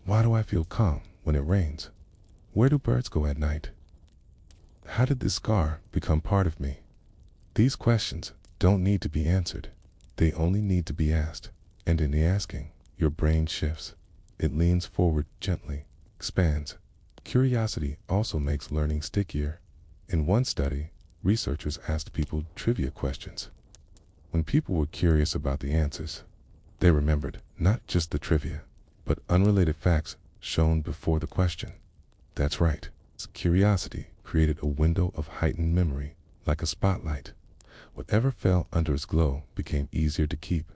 Why do I feel calm when it rains? Where do birds go at night? How did this scar become part of me? These questions don't need to be answered. They only need to be asked. And in the asking, your brain shifts. It leans forward gently, expands. Curiosity also makes learning stickier. In one study, researchers asked people trivia questions. When people were curious about the answers, they remembered not just the trivia, but unrelated facts shown before the question. That's right. Curiosity created a window of heightened memory, like a spotlight. Whatever fell under its glow became easier to keep.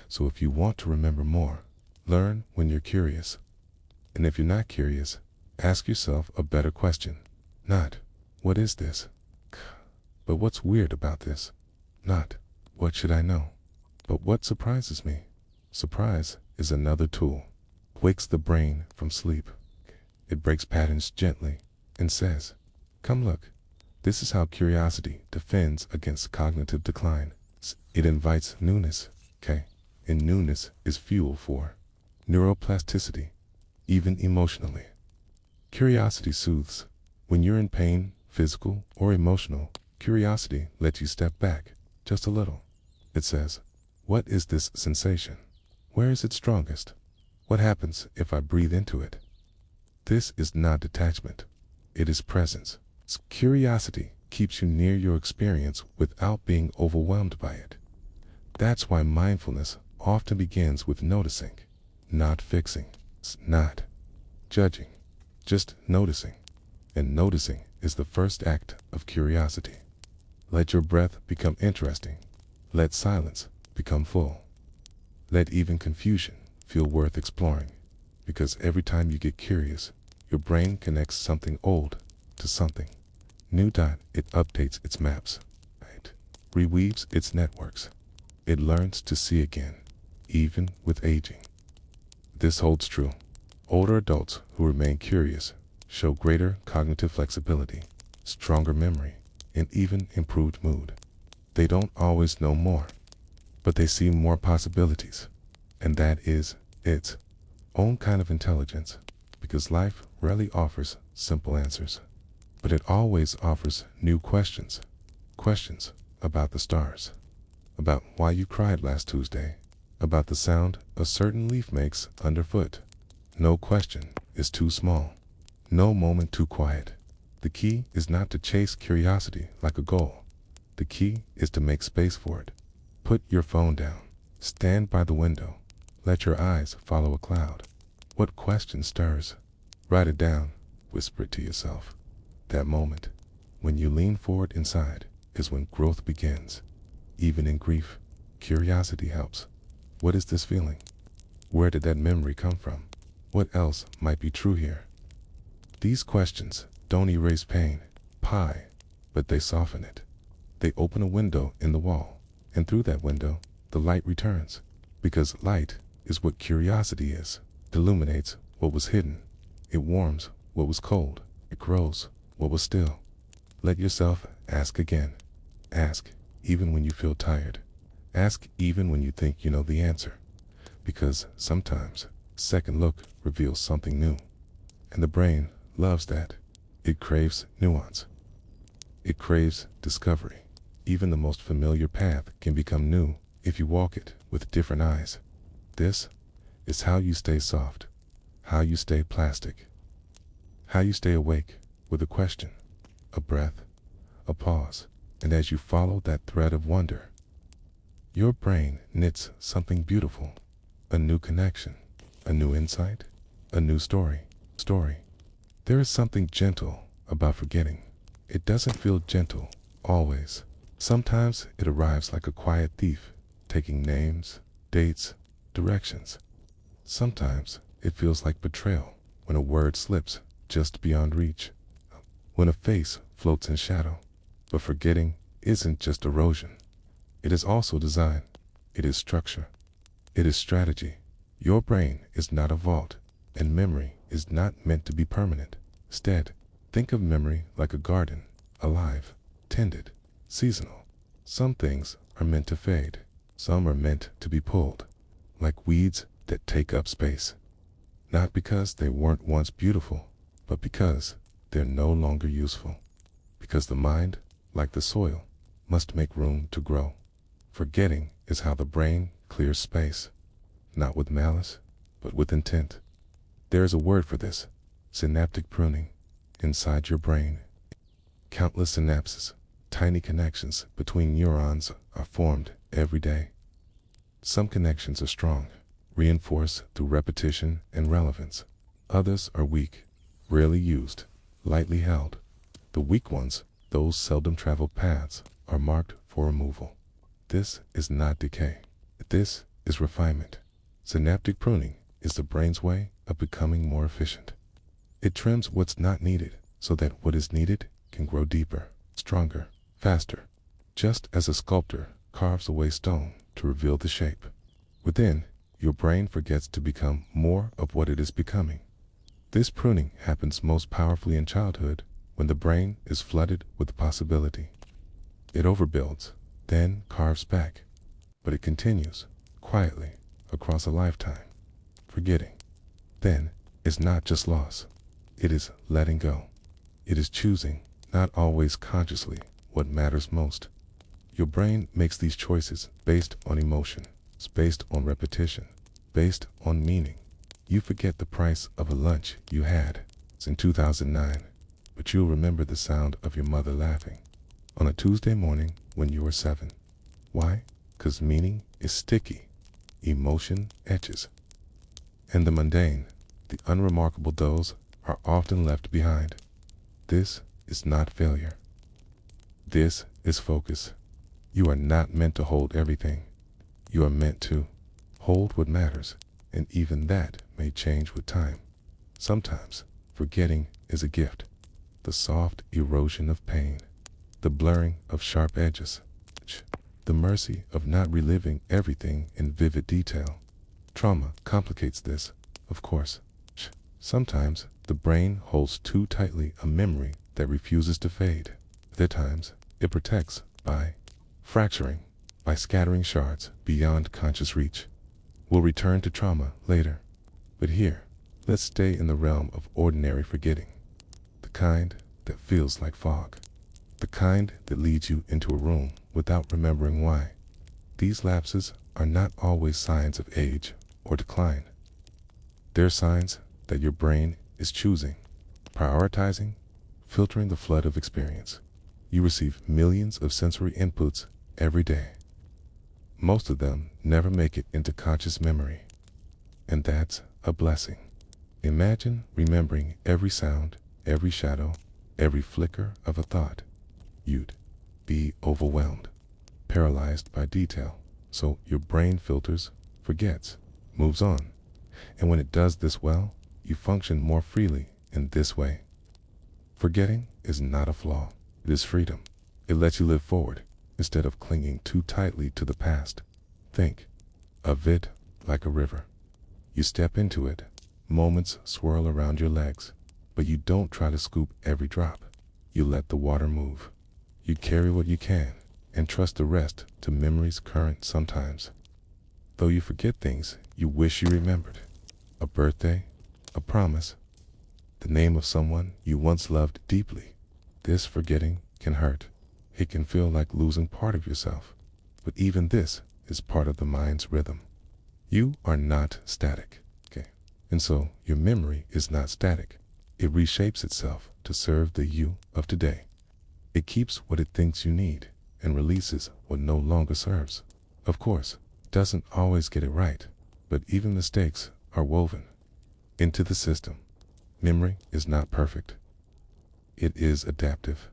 So if you want to remember more, learn when you're curious. And if you're not curious, ask yourself a better question. Not, what is this? But what's weird about this? Not, what should I know? But what surprises me? Surprise is another tool. Wakes the brain from sleep. It breaks patterns gently and says, come look. This is how curiosity defends against cognitive decline. It invites newness, okay? And newness is fuel for neuroplasticity, even emotionally. Curiosity soothes. When you're in pain, physical or emotional, curiosity lets you step back just a little. It says, what is this sensation? Where is it strongest? What happens if I breathe into it? This is not detachment. It is presence. Curiosity keeps you near your experience without being overwhelmed by it. That's why mindfulness often begins with noticing, not fixing, not judging, just noticing. And noticing is the first act of curiosity. Let your breath become interesting. Let silence become full. Let even confusion feel worth exploring, because every time you get curious, your brain connects something old to something new. It updates its maps, right? Reweaves its networks. It learns to see again, even with aging. This holds true. Older adults who remain curious show greater cognitive flexibility, stronger memory, and even improved mood. They don't always know more, but they see more possibilities. And that is its own kind of intelligence, because life rarely offers simple answers, but it always offers new questions. Questions about the stars, about why you cried last Tuesday, about the sound a certain leaf makes underfoot. No question is too small, no moment too quiet. The key is not to chase curiosity like a goal. The key is to make space for it. Put your phone down, stand by the window, let your eyes follow a cloud. What question stirs? Write it down, whisper it to yourself. That moment, when you lean forward inside, is when growth begins. Even in grief, curiosity helps. What is this feeling? Where did that memory come from? What else might be true here? These questions don't erase pain, but they soften it. They open a window in the wall, and through that window, the light returns. Because light is what curiosity is. It illuminates what was hidden. It warms what was cold. It grows what was still. Let yourself ask again. Ask even when you feel tired. Ask even when you think you know the answer. Because sometimes second look reveals something new. And the brain loves that. It craves nuance. It craves discovery. Even the most familiar path can become new if you walk it with different eyes. This is how you stay soft, how you stay plastic, how you stay awake with a question, a breath, a pause, and as you follow that thread of wonder, your brain knits something beautiful, a new connection, a new insight, a new story. There is something gentle about forgetting. It doesn't feel gentle, always. Sometimes it arrives like a quiet thief, taking names, dates, directions. Sometimes it feels like betrayal when a word slips just beyond reach, when a face floats in shadow. But forgetting isn't just erosion. It is also design. It is structure. It is strategy. Your brain is not a vault, and memory is not meant to be permanent. Instead, think of memory like a garden, alive, tended, seasonal. Some things are meant to fade. Some are meant to be pulled, like weeds that take up space. Not because they weren't once beautiful, but because they're no longer useful. Because the mind, like the soil, must make room to grow. Forgetting is how the brain clears space, not with malice, but with intent. There is a word for this: synaptic pruning. Inside your brain, countless synapses, tiny connections between neurons, are formed every day. Some connections are strong, reinforced through repetition and relevance. Others are weak, rarely used, lightly held. The weak ones, those seldom traveled paths, are marked for removal. This is not decay. This is refinement. Synaptic pruning is the brain's way of becoming more efficient. It trims what's not needed so that what is needed can grow deeper, stronger, faster. Just as a sculptor carves away stone to reveal the shape. Within, your brain forgets to become more of what it is becoming. This pruning happens most powerfully in childhood, when the brain is flooded with possibility. It overbuilds, then carves back, but it continues, quietly, across a lifetime. Forgetting, then, is not just loss. It is letting go. It is choosing, not always consciously, what matters most. Your brain makes these choices based on emotion. It's based on repetition, based on meaning. You forget the price of a lunch you had in 2009, but you'll remember the sound of your mother laughing on a Tuesday morning when you were 7. Why? 'Cause meaning is sticky. Emotion etches. And the mundane, the unremarkable, those are often left behind. This is not failure. This is focus. You are not meant to hold everything. You are meant to hold what matters, and even that may change with time. Sometimes forgetting is a gift. The soft erosion of pain, the blurring of sharp edges, the mercy of not reliving everything in vivid detail. Trauma complicates this, of course. Sometimes the brain holds too tightly a memory that refuses to fade. Other times it protects by fracturing, by scattering shards beyond conscious reach. We'll return to trauma later, but here, let's stay in the realm of ordinary forgetting. The kind that feels like fog. The kind that leads you into a room without remembering why. These lapses are not always signs of age or decline. They're signs that your brain is choosing, prioritizing, filtering the flood of experience. You receive millions of sensory inputs every day. Most of them never make it into conscious memory, and that's a blessing. Imagine remembering every sound, every shadow, every flicker of a thought. You'd be overwhelmed, paralyzed by detail. So your brain filters, forgets, moves on. And when it does this well, you function more freely in this way. Forgetting is not a flaw. It is freedom. It lets you live forward instead of clinging too tightly to the past. Think of it like a river. You step into it, moments swirl around your legs, but you don't try to scoop every drop. You let the water move. You carry what you can and trust the rest to memory's current sometimes. Though you forget things you wish you remembered. A birthday, a promise, the name of someone you once loved deeply. This forgetting can hurt. It can feel like losing part of yourself. But even this is part of the mind's rhythm. You are not static, okay? And so your memory is not static. It reshapes itself to serve the you of today. It keeps what it thinks you need and releases what no longer serves. Of course, it doesn't always get it right, but even mistakes are woven into the system. Memory is not perfect. It is adaptive.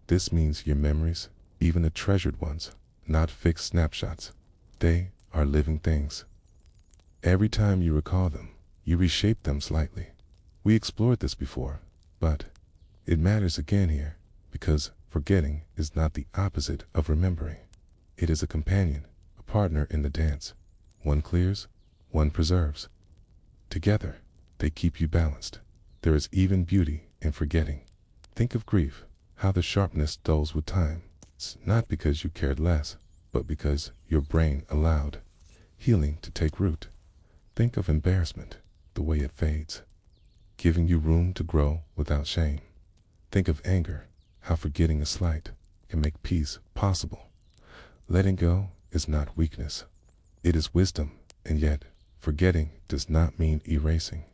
This means your memories, even the treasured ones, not fixed snapshots. They are living things. Every time you recall them, you reshape them slightly. We explored this before, but it matters again here because forgetting is not the opposite of remembering. It is a companion, a partner in the dance. One clears, one preserves. Together, they keep you balanced. There is even beauty in forgetting. Think of grief, how the sharpness dulls with time. It's not because you cared less, but because your brain allowed healing to take root. Think of embarrassment, the way it fades, giving you room to grow without shame. Think of anger, how forgetting a slight can make peace possible. Letting go is not weakness. It is wisdom, and yet, forgetting does not mean erasing.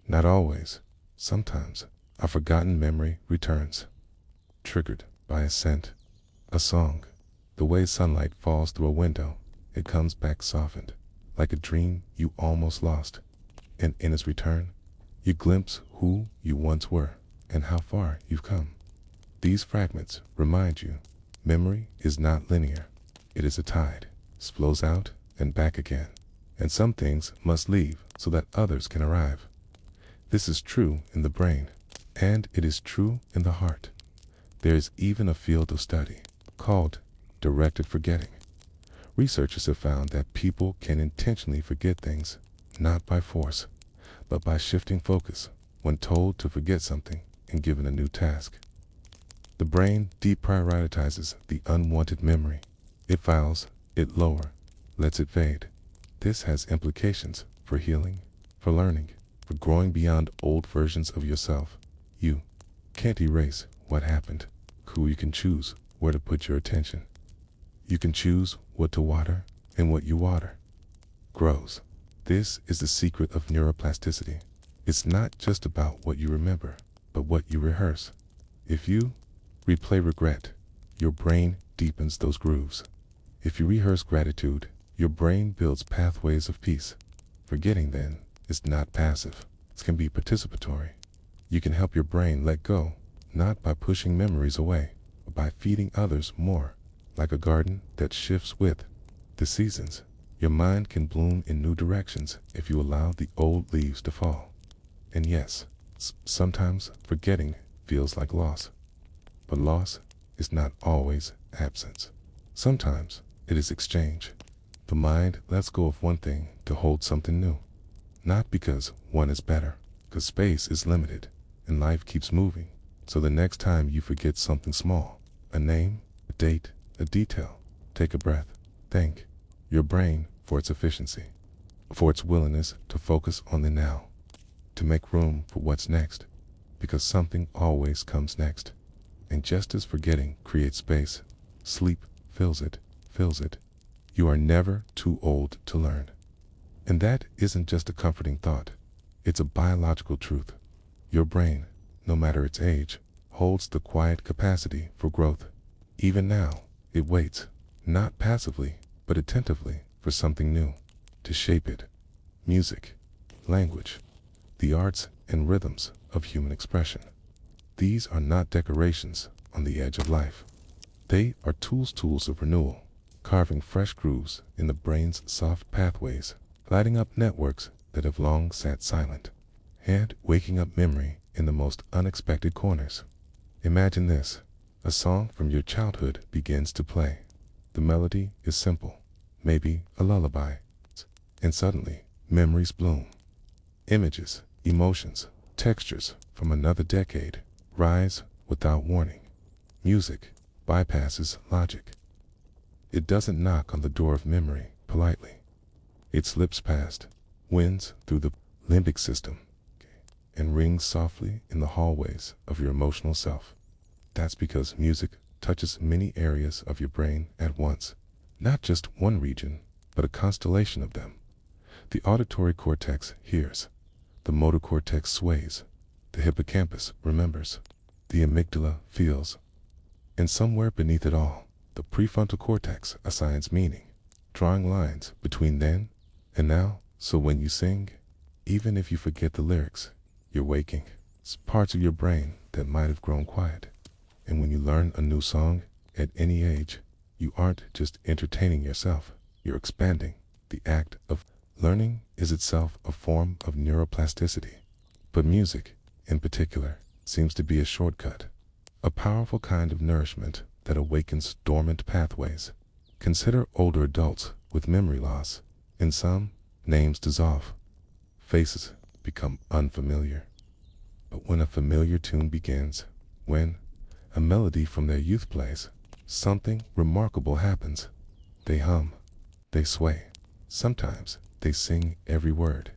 Not always. Sometimes, a forgotten memory returns, triggered by a scent, a song, the way sunlight falls through a window. It comes back softened, like a dream you almost lost. And in its return, you glimpse who you once were and how far you've come. These fragments remind you, memory is not linear. It is a tide, flows out and back again. And some things must leave so that others can arrive. This is true in the brain, and it is true in the heart. There is even a field of study called directed forgetting. Researchers have found that people can intentionally forget things, not by force, but by shifting focus when told to forget something and given a new task. The brain deprioritizes the unwanted memory. It files it lower, lets it fade. This has implications for healing, for learning, for growing beyond old versions of yourself. You can't erase what happened. You can choose where to put your attention. You can choose what to water, and what you water grows. This is the secret of neuroplasticity. It's not just about what you remember, but what you rehearse. If you replay regret, your brain deepens those grooves. If you rehearse gratitude, your brain builds pathways of peace. Forgetting, then, is not passive. It can be participatory. You can help your brain let go, not by pushing memories away, but by feeding others more. Like a garden that shifts with the seasons, your mind can bloom in new directions if you allow the old leaves to fall. And yes, sometimes forgetting feels like loss. But loss is not always absence. Sometimes it is exchange. The mind lets go of one thing to hold something new. Not because one is better, because space is limited and life keeps moving. So the next time you forget something small, a name, a date, a detail, take a breath. Thank your brain for its efficiency, for its willingness to focus on the now, to make room for what's next, because something always comes next. And just as forgetting creates space, sleep fills it. You are never too old to learn. And that isn't just a comforting thought, it's a biological truth. Your brain, no matter its age, holds the quiet capacity for growth. Even now, it waits, not passively, but attentively, for something new to shape it. Music, language, the arts and rhythms of human expression. These are not decorations on the edge of life. They are tools of renewal, carving fresh grooves in the brain's soft pathways, lighting up networks that have long sat silent, and waking up memory in the most unexpected corners. Imagine this. A song from your childhood begins to play. The melody is simple, maybe a lullaby, and suddenly memories bloom. Images, emotions, textures from another decade rise without warning. Music bypasses logic. It doesn't knock on the door of memory politely. It slips past, wins through the limbic system, and rings softly in the hallways of your emotional self. That's because music touches many areas of your brain at once, not just one region, but a constellation of them. The auditory cortex hears, the motor cortex sways, the hippocampus remembers, the amygdala feels, and somewhere beneath it all, the prefrontal cortex assigns meaning, drawing lines between then and now. So when you sing, even if you forget the lyrics, you're waking parts of your brain that might have grown quiet. And when you learn a new song at any age, you aren't just entertaining yourself, you're expanding. The act of learning is itself a form of neuroplasticity. But music, in particular, seems to be a shortcut, a powerful kind of nourishment that awakens dormant pathways. Consider older adults with memory loss. In some, names dissolve, faces become unfamiliar. But when a familiar tune begins, when a melody from their youth plays, something remarkable happens. They hum, they sway, sometimes they sing every word.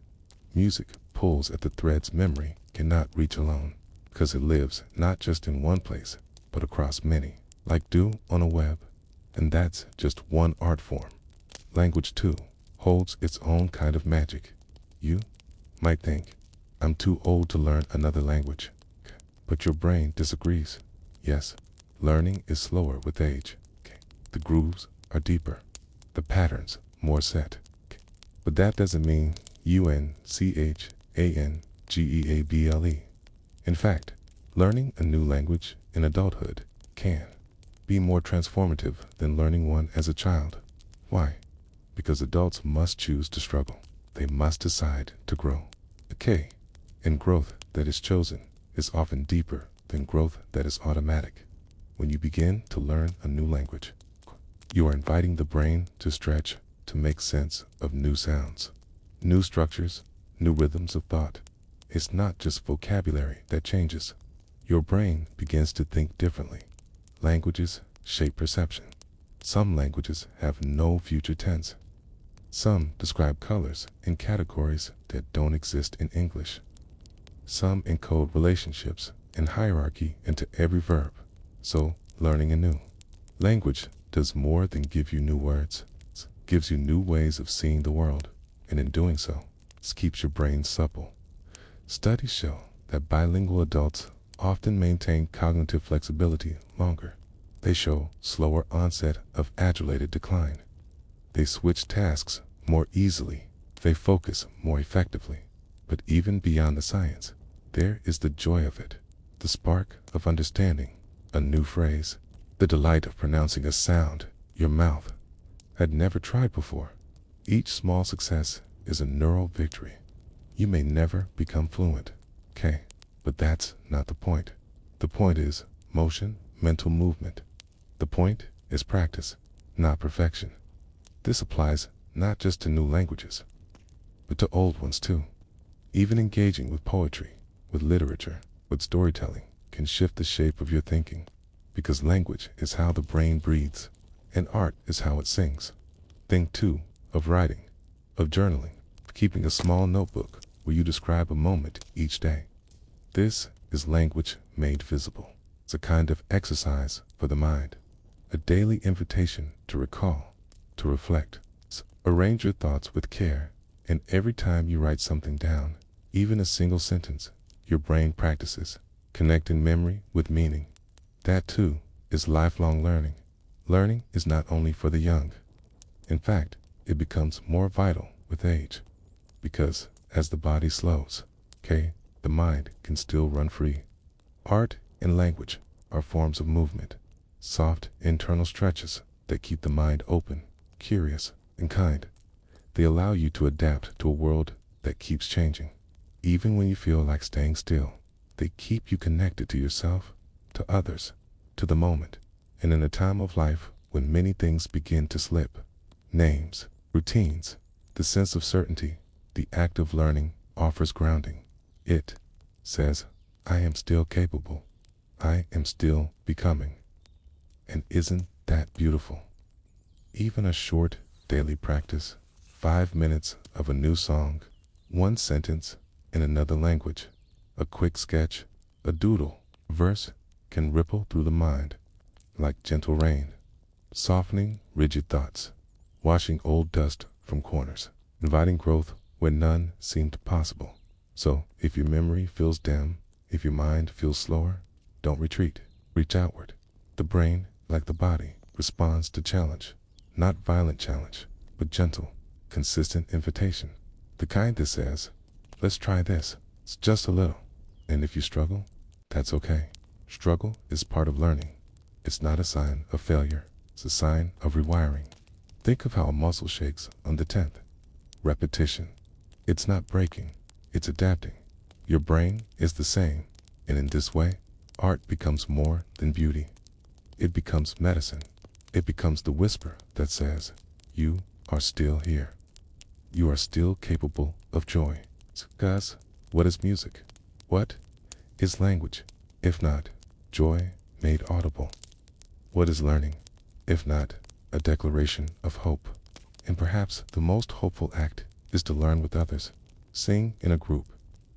Music pulls at the threads memory cannot reach alone, because it lives not just in one place, but across many, like dew on a web. And that's just one art form. Language, too, holds its own kind of magic. You might think, I'm too old to learn another language. But your brain disagrees. Yes, learning is slower with age. The grooves are deeper, the patterns more set. But that doesn't mean unchancable. In fact, learning a new language in adulthood can be more transformative than learning one as a child. Why? Because adults must choose to struggle. They must decide to grow. And growth that is chosen is often deeper than growth that is automatic. When you begin to learn a new language, you are inviting the brain to stretch, to make sense of new sounds, new structures, new rhythms of thought. It's not just vocabulary that changes. Your brain begins to think differently. Languages shape perception. Some languages have no future tense. Some describe colors in categories that don't exist in English. Some encode relationships and hierarchy into every verb. So, learning a new language does more than give you new words. It gives you new ways of seeing the world, and in doing so, it keeps your brain supple. Studies show that bilingual adults often maintain cognitive flexibility longer. They show slower onset of age-related decline. They switch tasks more easily. They focus more effectively. But even beyond the science, there is the joy of it, the spark of understanding a new phrase, the delight of pronouncing a sound your mouth had never tried before. Each small success is a neural victory. You may never become fluent, but that's not the point. The point is motion, mental movement. The point is practice, not perfection. This applies not just to new languages, but to old ones too. Even engaging with poetry, with literature, with storytelling can shift the shape of your thinking, because language is how the brain breathes, and art is how it sings. Think too of writing, of journaling, of keeping a small notebook where you describe a moment each day. This is language made visible. It's a kind of exercise for the mind, a daily invitation to recall, to reflect. Arrange your thoughts with care, and every time you write something down, even a single sentence, your brain practices, connecting memory with meaning. That too is lifelong learning. Learning is not only for the young. In fact, it becomes more vital with age, because as the body slows, the mind can still run free. Art and language are forms of movement, soft internal stretches that keep the mind open, curious, and kind. They allow you to adapt to a world that keeps changing. Even when you feel like staying still, they keep you connected to yourself, to others, to the moment. And in a time of life when many things begin to slip, names, routines, the sense of certainty, the act of learning offers grounding. It says, I am still capable. I am still becoming. And isn't that beautiful? Even a short daily practice, 5 minutes of a new song, one sentence in another language, a quick sketch, a doodle, verse can ripple through the mind like gentle rain, softening rigid thoughts, washing old dust from corners, inviting growth where none seemed possible. So if your memory feels dim, if your mind feels slower, don't retreat. Reach outward. The brain, like the body, responds to challenge, not violent challenge, but gentle, consistent invitation. The kind that says, let's try this. It's just a little. And if you struggle, that's okay. Struggle is part of learning. It's not a sign of failure. It's a sign of rewiring. Think of how a muscle shakes on the 10th repetition. It's not breaking, it's adapting. Your brain is the same, and in this way, art becomes more than beauty. It becomes medicine. It becomes the whisper that says, you are still here. You are still capable of joy. Because what is music? What is language, if not joy made audible? What is learning, if not a declaration of hope? And perhaps the most hopeful act is to learn with others. Sing in a group,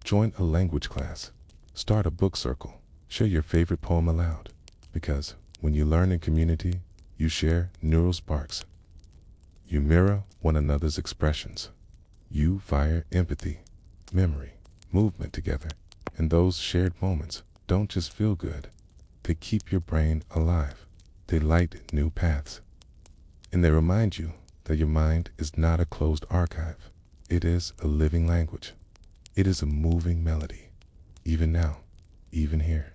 join a language class, start a book circle, share your favorite poem aloud. Because when you learn in community, you share neural sparks. You mirror one another's expressions. You fire empathy, memory, movement together. And those shared moments don't just feel good. They keep your brain alive. They light new paths. And they remind you that your mind is not a closed archive. It is a living language. It is a moving melody. Even now, even here.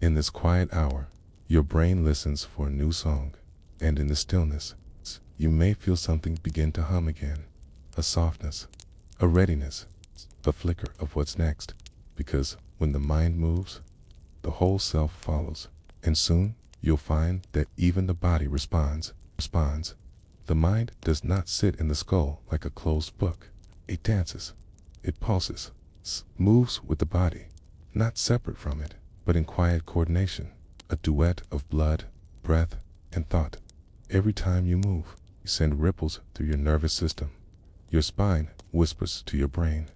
In this quiet hour, your brain listens for a new song. And in the stillness, you may feel something begin to hum again. A softness, a readiness, a flicker of what's next. Because when the mind moves, the whole self follows. And soon, you'll find that even the body responds. The mind does not sit in the skull like a closed book. It dances. It pulses. Moves with the body. Not separate from it, but in quiet coordination. A duet of blood, breath, and thought. Every time you move, you send ripples through your nervous system. Your spine whispers to your brain.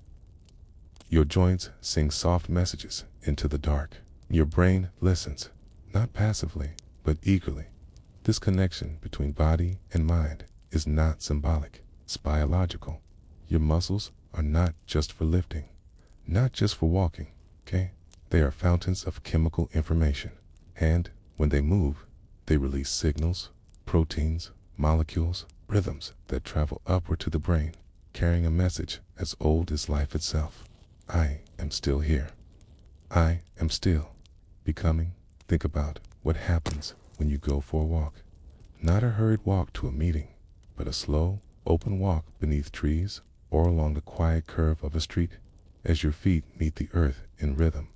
Your joints sing soft messages into the dark. Your brain listens, not passively, but eagerly. This connection between body and mind is not symbolic, it's biological. Your muscles are not just for lifting, not just for walking, okay? They are fountains of chemical information. And when they move, they release signals, proteins, molecules, rhythms that travel upward to the brain, carrying a message as old as life itself. I am still here. I am still becoming. Think about what happens when you go for a walk. Not a hurried walk to a meeting, but a slow, open walk beneath trees or along the quiet curve of a street as your feet meet the earth in rhythm.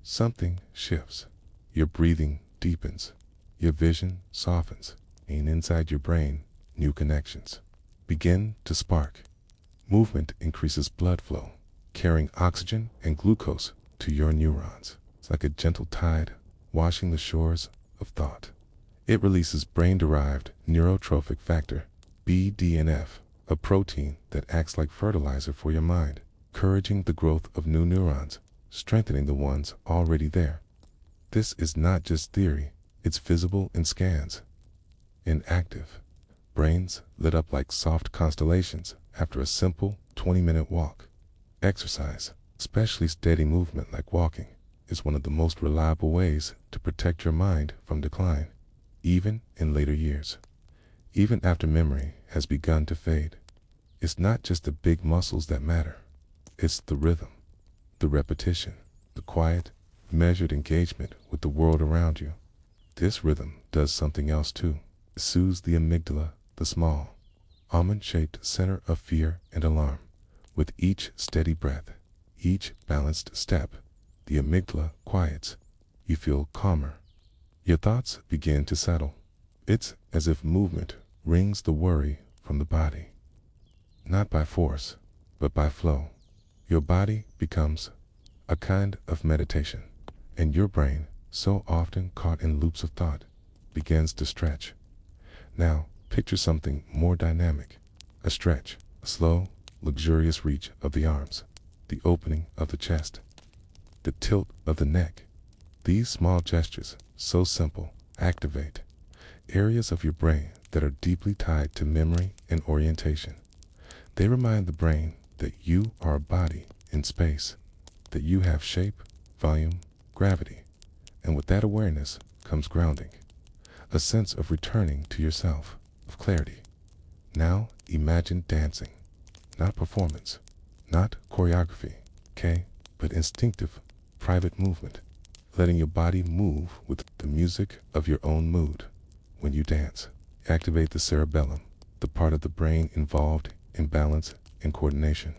Something shifts. Your breathing deepens. Your vision softens. And inside your brain, new connections begin to spark. Movement increases blood flow, carrying oxygen and glucose to your neurons. It's like a gentle tide washing the shores of thought. It releases brain-derived neurotrophic factor, BDNF, a protein that acts like fertilizer for your mind, encouraging the growth of new neurons, strengthening the ones already there. This is not just theory, it's visible in scans. Inactive brains lit up like soft constellations after a simple 20-minute walk. Exercise, especially steady movement like walking, is one of the most reliable ways to protect your mind from decline, even in later years. Even after memory has begun to fade. It's not just the big muscles that matter. It's the rhythm, the repetition, the quiet, measured engagement with the world around you. This rhythm does something else too. It soothes the amygdala, the small, almond-shaped center of fear and alarm. With each steady breath, each balanced step, the amygdala quiets. You feel calmer. Your thoughts begin to settle. It's as if movement wrings the worry from the body. Not by force, but by flow. Your body becomes a kind of meditation, and your brain, so often caught in loops of thought, begins to stretch. Now, picture something more dynamic. A stretch, a slow, luxurious reach of the arms, the opening of the chest, the tilt of the neck. These small gestures, so simple, activate areas of your brain that are deeply tied to memory and orientation. They remind the brain that you are a body in space, that you have shape, volume, gravity, and with that awareness comes grounding, a sense of returning to yourself, of clarity. Now imagine dancing, not performance, not choreography, okay? but instinctive, private movement, letting your body move with the music of your own mood. When you dance, you activate the cerebellum, the part of the brain involved in balance and coordination.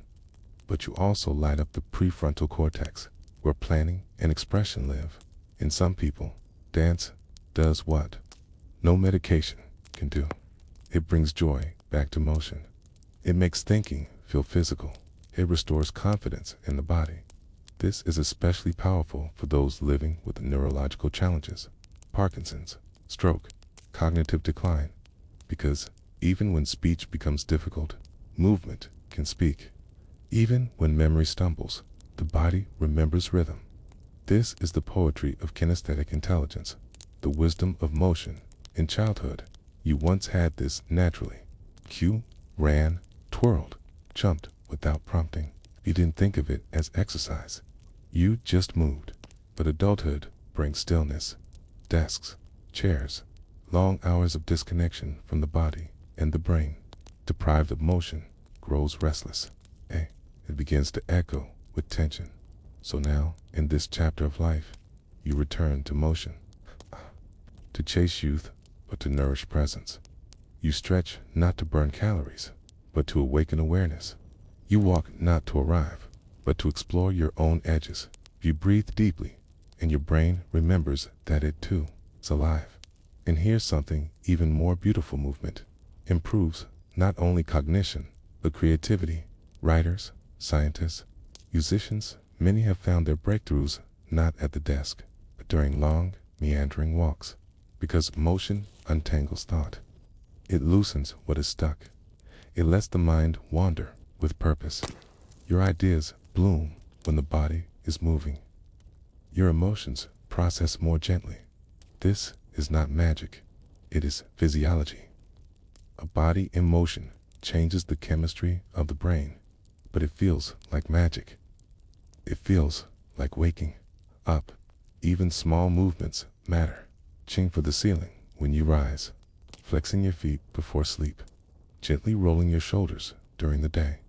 But you also light up the prefrontal cortex, where planning and expression live. In some people, dance does what no medication can do. It brings joy back to motion. It makes thinking feel physical. It restores confidence in the body. This is especially powerful for those living with neurological challenges, Parkinson's, stroke, cognitive decline, because even when speech becomes difficult, movement can speak. Even when memory stumbles, the body remembers rhythm. This is the poetry of kinesthetic intelligence, the wisdom of motion. In childhood, you once had this naturally. You ran, twirled, jumped without prompting. You didn't think of it as exercise. You just moved. But adulthood brings stillness, desks, chairs, long hours of disconnection from the body and the brain. Deprived of motion, grows restless. It begins to echo with tension. So now, in this chapter of life, you return to motion. To chase youth, but to nourish presence. You stretch not to burn calories, but to awaken awareness. You walk not to arrive, but to explore your own edges. You breathe deeply, and your brain remembers that it too is alive. And here's something even more beautiful: movement improves not only cognition, but creativity. Writers, scientists, musicians, many have found their breakthroughs not at the desk, but during long, meandering walks. Because motion untangles thought. It loosens what is stuck. It lets the mind wander with purpose. Your ideas bloom when the body is moving. Your emotions process more gently. This is not magic. It is physiology. A body in motion changes the chemistry of the brain, but it feels like magic. It feels like waking up. Even small movements matter. Reaching for the ceiling when you rise, flexing your feet before sleep, gently rolling your shoulders during the day.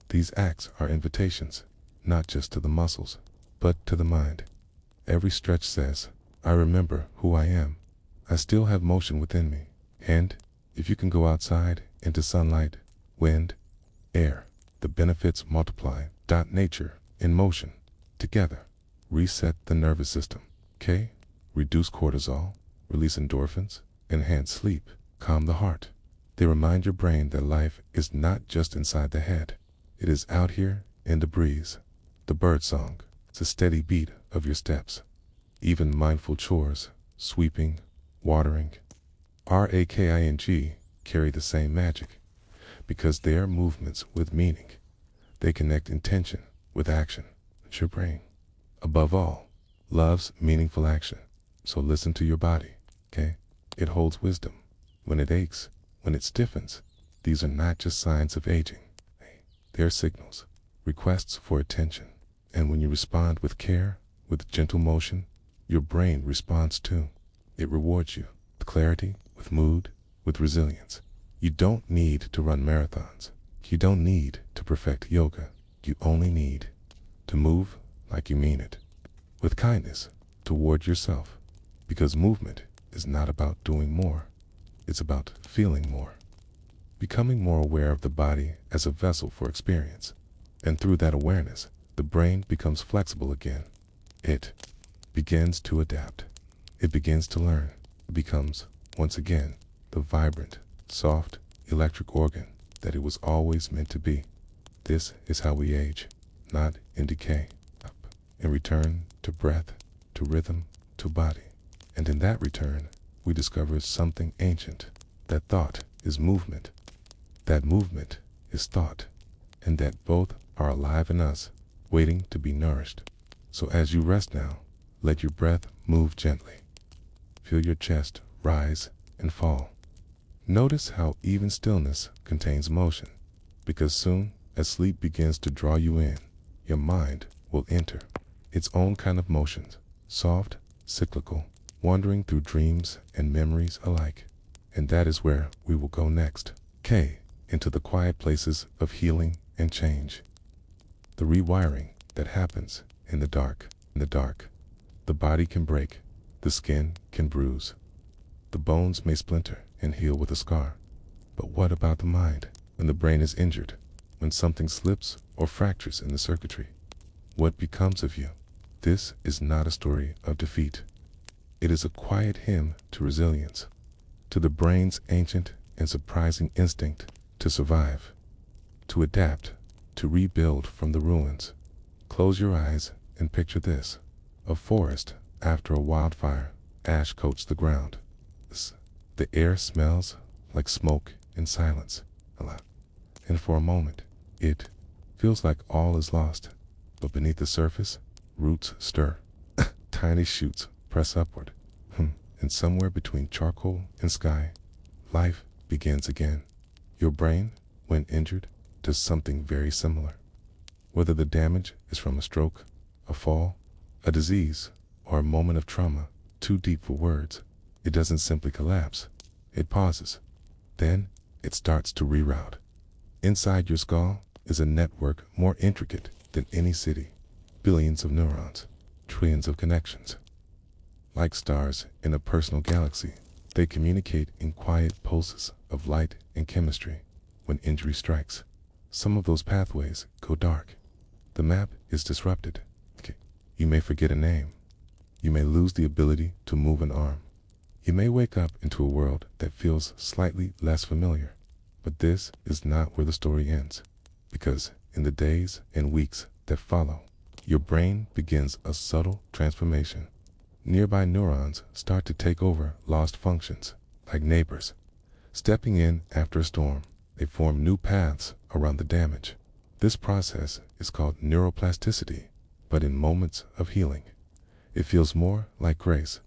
These acts are invitations, not just to the muscles, but to the mind. Every stretch says, I remember who I am. I still have motion within me. And if you can go outside into sunlight, wind, air, the benefits multiply. Nature in motion, together, reset the nervous system. Reduce cortisol, release endorphins, enhance sleep, calm the heart. They remind your brain that life is not just inside the head. It is out here in the breeze. The bird song, it's a steady beat of your steps. Even mindful chores, sweeping, watering, raking, carry the same magic, because they are movements with meaning. They connect intention with action. It's your brain, above all, loves meaningful action. So listen to your body, It holds wisdom. When it aches, when it stiffens, these are not just signs of aging. They are signals, requests for attention. And when you respond with care, with gentle motion, your brain responds too. It rewards you with clarity, with mood, with resilience. You don't need to run marathons. You don't need to perfect yoga. You only need to move like you mean it, with kindness toward yourself. Because movement is not about doing more. It's about feeling more. Becoming more aware of the body as a vessel for experience. And through that awareness, the brain becomes flexible again. It begins to adapt. It begins to learn. It becomes, once again, the vibrant, soft, electric organ that it was always meant to be. This is how we age, not in decay. Up, in return to breath, to rhythm, to body. And in that return, we discover something ancient, that thought is movement. That movement is thought, and that both are alive in us, waiting to be nourished. So as you rest now, let your breath move gently. Feel your chest rise and fall. Notice how even stillness contains motion, because soon as sleep begins to draw you in, your mind will enter its own kind of motions, soft, cyclical, wandering through dreams and memories alike. And that is where we will go next. Into the quiet places of healing and change. The rewiring that happens in the dark. In the dark, the body can break, the skin can bruise, the bones may splinter and heal with a scar. But what about the mind? When the brain is injured, when something slips or fractures in the circuitry, what becomes of you? This is not a story of defeat. It is a quiet hymn to resilience, to the brain's ancient and surprising instinct to survive, to adapt, to rebuild from the ruins. Close your eyes and picture this: a forest after a wildfire. Ash coats the ground. The air smells like smoke and silence. And for a moment, it feels like all is lost. But beneath the surface, roots stir. Tiny shoots press upward. And somewhere between charcoal and sky, life begins again. Your brain, when injured, does something very similar. Whether the damage is from a stroke, a fall, a disease, or a moment of trauma too deep for words, it doesn't simply collapse. It pauses. Then it starts to reroute. Inside your skull is a network more intricate than any city. Billions of neurons, trillions of connections. Like stars in a personal galaxy, they communicate in quiet pulses of light and chemistry. When injury strikes, some of those pathways go dark. The map is disrupted. You may forget a name. You may lose the ability to move an arm. You may wake up into a world that feels slightly less familiar. But this is not where the story ends, because in the days and weeks that follow, your brain begins a subtle transformation. Nearby neurons start to take over lost functions, like neighbors. Stepping in after a storm, they form new paths around the damage. This process is called neuroplasticity, but in moments of healing, it feels more like grace.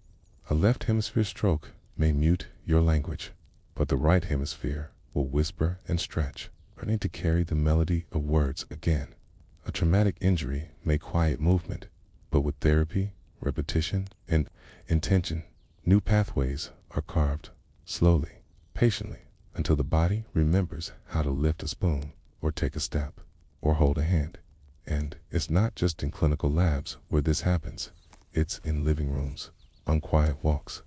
A left hemisphere stroke may mute your language, but the right hemisphere will whisper and stretch, learning to carry the melody of words again. A traumatic injury may quiet movement, but with therapy, repetition, and intention, new pathways are carved, slowly, patiently, until the body remembers how to lift a spoon, or take a step, or hold a hand. And it's not just in clinical labs where this happens. It's in living rooms, on quiet walks,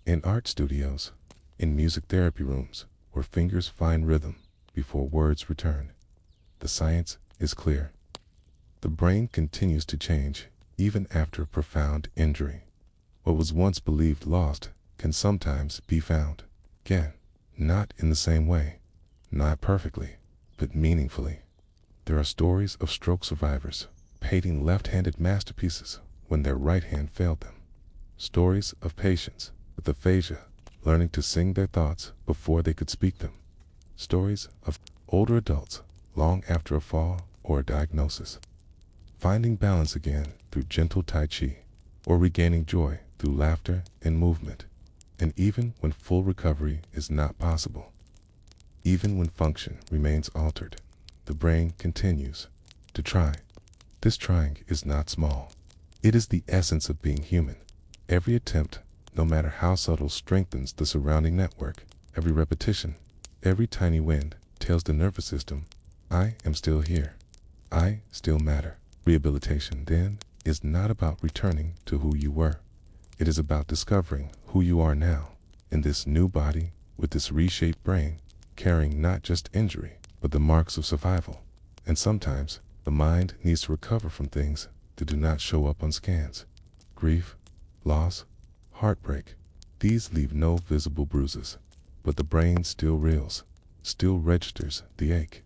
in art studios, in music therapy rooms, where fingers find rhythm before words return. The science is clear. The brain continues to change even after profound injury. What was once believed lost can sometimes be found again, not in the same way, not perfectly, but meaningfully. There are stories of stroke survivors painting left-handed masterpieces when their right hand failed them. Stories of patients with aphasia learning to sing their thoughts before they could speak them. Stories of older adults long after a fall or a diagnosis, finding balance again through gentle tai chi, or regaining joy through laughter and movement. And even when full recovery is not possible, even when function remains altered, the brain continues to try. This trying is not small. It is the essence of being human. Every attempt, no matter how subtle, strengthens the surrounding network. Every repetition, every tiny wind tells the nervous system, I am still here. I still matter. Rehabilitation, then, is not about returning to who you were. It is about discovering who you are now, in this new body, with this reshaped brain, carrying not just injury, but the marks of survival. And sometimes, the mind needs to recover from things that do not show up on scans. Grief, loss, heartbreak. These leave no visible bruises, but the brain still reels, still registers the ache.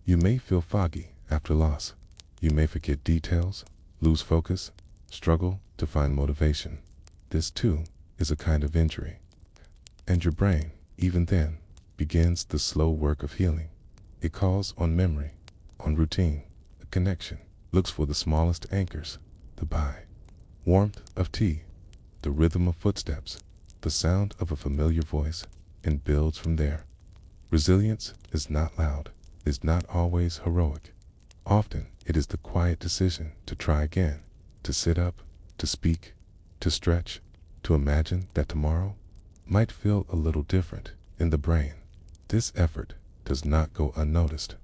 You may feel foggy after loss. You may forget details, lose focus, struggle to find motivation. This too is a kind of injury. And your brain, even then, begins the slow work of healing. It calls on memory, on routine, a connection, looks for the smallest anchors, the warmth of tea, the rhythm of footsteps, the sound of a familiar voice, and builds from there. Resilience is not loud, is not always heroic. Often it is the quiet decision to try again, to sit up, to speak, to stretch, to imagine that tomorrow might feel a little different. In the brain, this effort does not go unnoticed.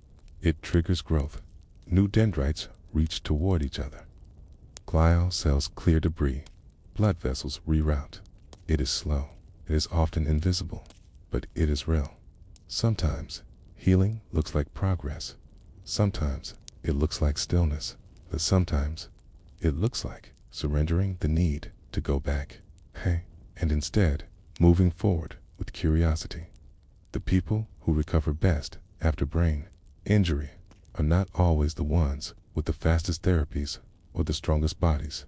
It triggers growth. New dendrites reach toward each other. Glial cells clear debris. Blood vessels reroute. It is slow. It is often invisible, but it is real. Sometimes healing looks like progress. Sometimes it looks like stillness. But sometimes it looks like surrendering the need to go back. Hey, and instead moving forward with curiosity. The people who recover best after brain injury are not always the ones with the fastest therapies or the strongest bodies.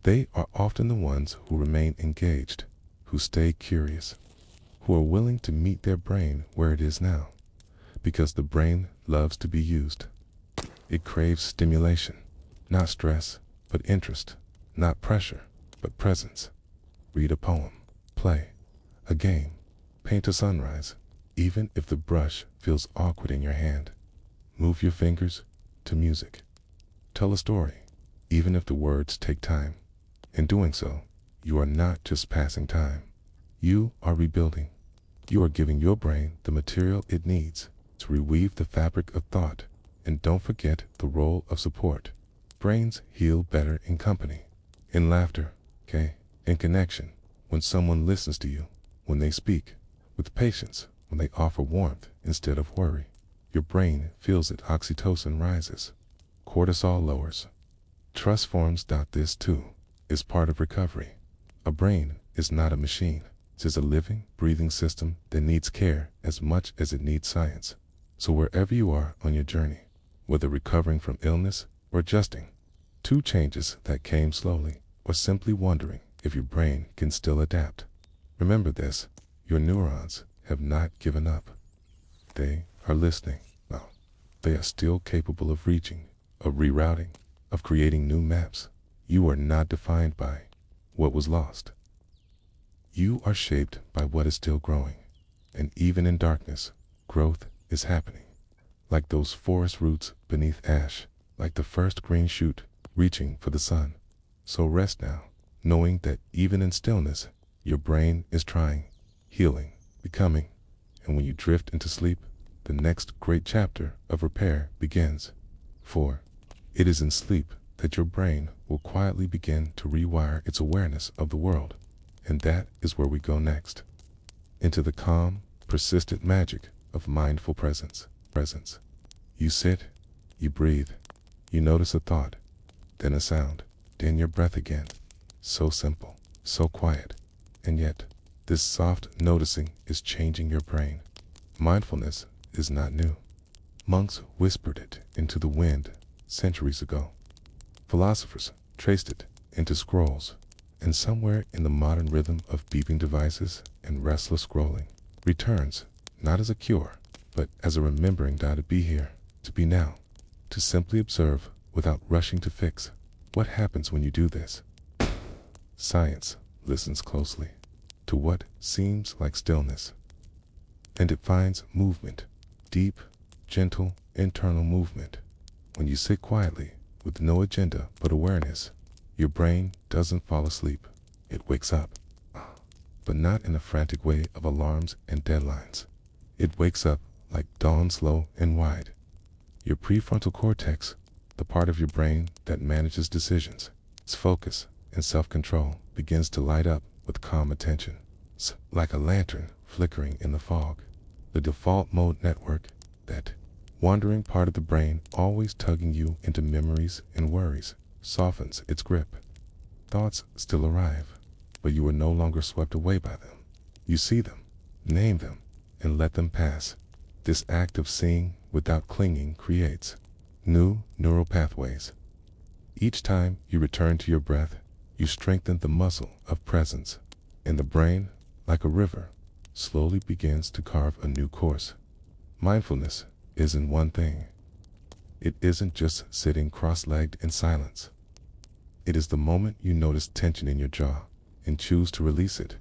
They are often the ones who remain engaged, who stay curious, who are willing to meet their brain where it is now, because the brain loves to be used. It craves stimulation, not stress, but interest, not pressure, but presence. Read a poem, play a game, paint a sunrise, even if the brush feels awkward in your hand. Move your fingers to music. Tell a story, even if the words take time. In doing so, you are not just passing time. You are rebuilding. You are giving your brain the material it needs to reweave the fabric of thought. And don't forget the role of support. Brains heal better in company, in laughter, in connection, when someone listens to you, when they speak with patience, when they offer warmth instead of worry. Your brain feels it. Oxytocin rises. Cortisol lowers. Trust forms. This too is part of recovery. A brain is not a machine. It is a living, breathing system that needs care as much as it needs science. So wherever you are on your journey, whether recovering from illness or adjusting to changes that came slowly, or simply wondering if your brain can still adapt, remember this: your neurons have not given up. They are listening. Now, they are still capable of reaching, of rerouting, of creating new maps. You are not defined by what was lost. You are shaped by what is still growing. And even in darkness, growth is happening. Like those forest roots beneath ash, like the first green shoot reaching for the sun. So rest now, knowing that even in stillness, your brain is trying, healing, becoming. And when you drift into sleep, the next great chapter of repair begins. For it is in sleep that your brain will quietly begin to rewire its awareness of the world. And that is where we go next. Into the calm, persistent magic of mindful presence. You sit, you breathe, you notice a thought, then a sound, then your breath again. So simple, so quiet, and yet this soft noticing is changing your brain. Mindfulness is not new. Monks whispered it into the wind centuries ago. Philosophers traced it into scrolls, and somewhere in the modern rhythm of beeping devices and restless scrolling, returns not as a cure, but as a remembering to be here, to be now, to simply observe without rushing to fix. What happens when you do this? Science listens closely to what seems like stillness, and it finds movement, deep, gentle, internal movement. When you sit quietly, with no agenda but awareness, your brain doesn't fall asleep. It wakes up, but not in a frantic way of alarms and deadlines. It wakes up like dawn, slow and wide. Your prefrontal cortex, the part of your brain that manages decisions, its focus and self-control, begins to light up with calm attention. It's like a lantern flickering in the fog. The default mode network, that wandering part of the brain always tugging you into memories and worries, softens its grip. Thoughts still arrive, but you are no longer swept away by them. You see them, name them, and let them pass. This act of seeing without clinging creates new neural pathways. Each time you return to your breath, you strengthen the muscle of presence, and the brain, like a river, slowly begins to carve a new course. Mindfulness isn't one thing. It isn't just sitting cross-legged in silence. It is the moment you notice tension in your jaw and choose to release it.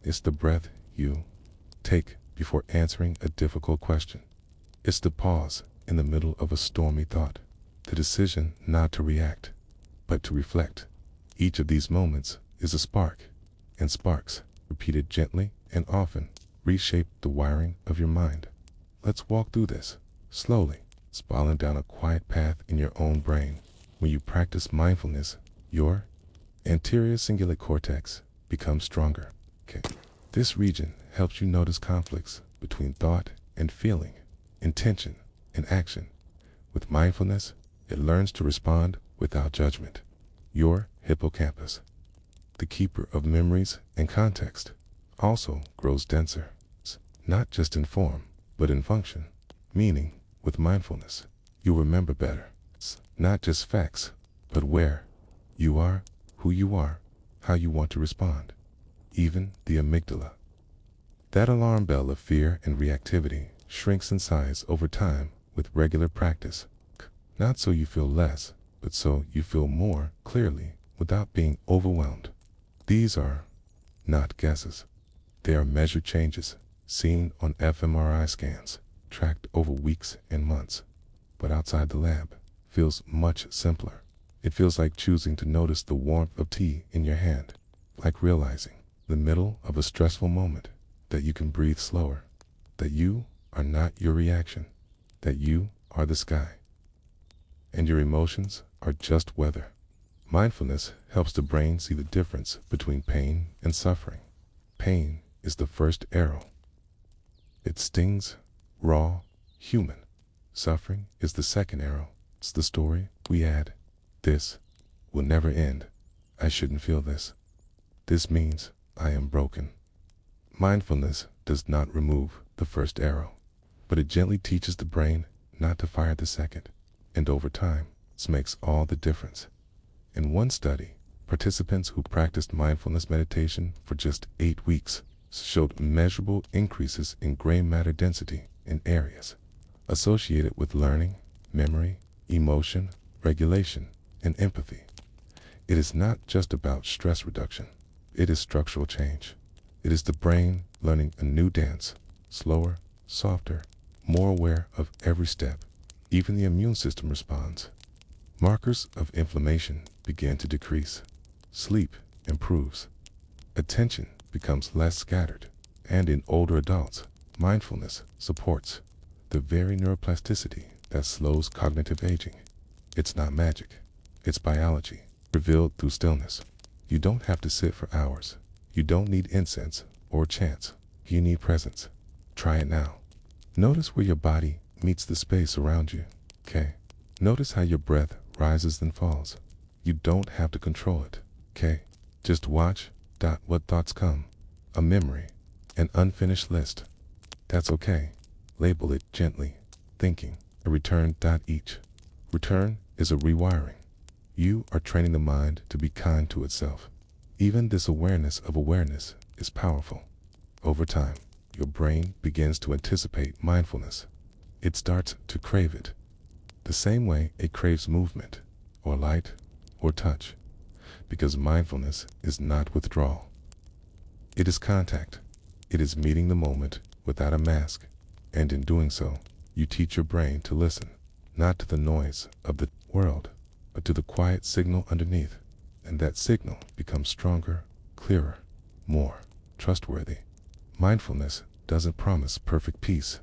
It's the breath you take before answering a difficult question. It's the pause in the middle of a stormy thought, the decision not to react, but to reflect. Each of these moments is a spark, and sparks, repeated gently and often, reshape the wiring of your mind. Let's walk through this, slowly, spiraling down a quiet path in your own brain. When you practice mindfulness, Your anterior cingulate cortex becomes stronger. Okay. This region helps you notice conflicts between thought and feeling, intention and action. With mindfulness, it learns to respond without judgment. Your hippocampus, the keeper of memories and context, also grows denser, not just in form, but in function. Meaning, with mindfulness, you'll remember better. Not just facts, but where you are, who you are, how you want to respond. Even the amygdala, that alarm bell of fear and reactivity, shrinks in size over time with regular practice. Not so you feel less, but so you feel more clearly without being overwhelmed. These are not guesses. They are measured changes seen on fMRI scans, tracked over weeks and months. But outside the lab, feels much simpler. It feels like choosing to notice the warmth of tea in your hand, like realizing, in the middle of a stressful moment, that you can breathe slower, that you are not your reaction, that you are the sky, and your emotions are just weather. Mindfulness helps the brain see the difference between pain and suffering. Pain is the first arrow. It stings, raw, human. Suffering is the second arrow. It's the story we add. This will never end. I shouldn't feel this. This means I am broken. Mindfulness does not remove the first arrow, but it gently teaches the brain not to fire the second. And over time, this makes all the difference. In one study, participants who practiced mindfulness meditation for just 8 weeks showed measurable increases in gray matter density in areas associated with learning, memory, emotion, regulation, and empathy. It is not just about stress reduction. It is structural change. It is the brain learning a new dance, slower, softer, more aware of every step. Even the immune system responds. Markers of inflammation begin to decrease. Sleep improves. Attention becomes less scattered. And in older adults, mindfulness supports the very neuroplasticity that slows cognitive aging. It's not magic. It's biology, revealed through stillness. You don't have to sit for hours. You don't need incense or chants. You need presence. Try it now. Notice where your body meets the space around you. Okay? Notice how your breath rises and falls. You don't have to control it. Okay? Just watch what thoughts come. A memory, an unfinished list. That's okay. Label it gently. Thinking, a return. Each return is a rewiring. You are training the mind to be kind to itself. Even this awareness of awareness is powerful. Over time, your brain begins to anticipate mindfulness. It starts to crave it, the same way it craves movement, or light, or touch, because mindfulness is not withdrawal. It is contact. It is meeting the moment without a mask, and in doing so, you teach your brain to listen, not to the noise of the world, but to the quiet signal underneath, and that signal becomes stronger, clearer, more trustworthy. Mindfulness doesn't promise perfect peace,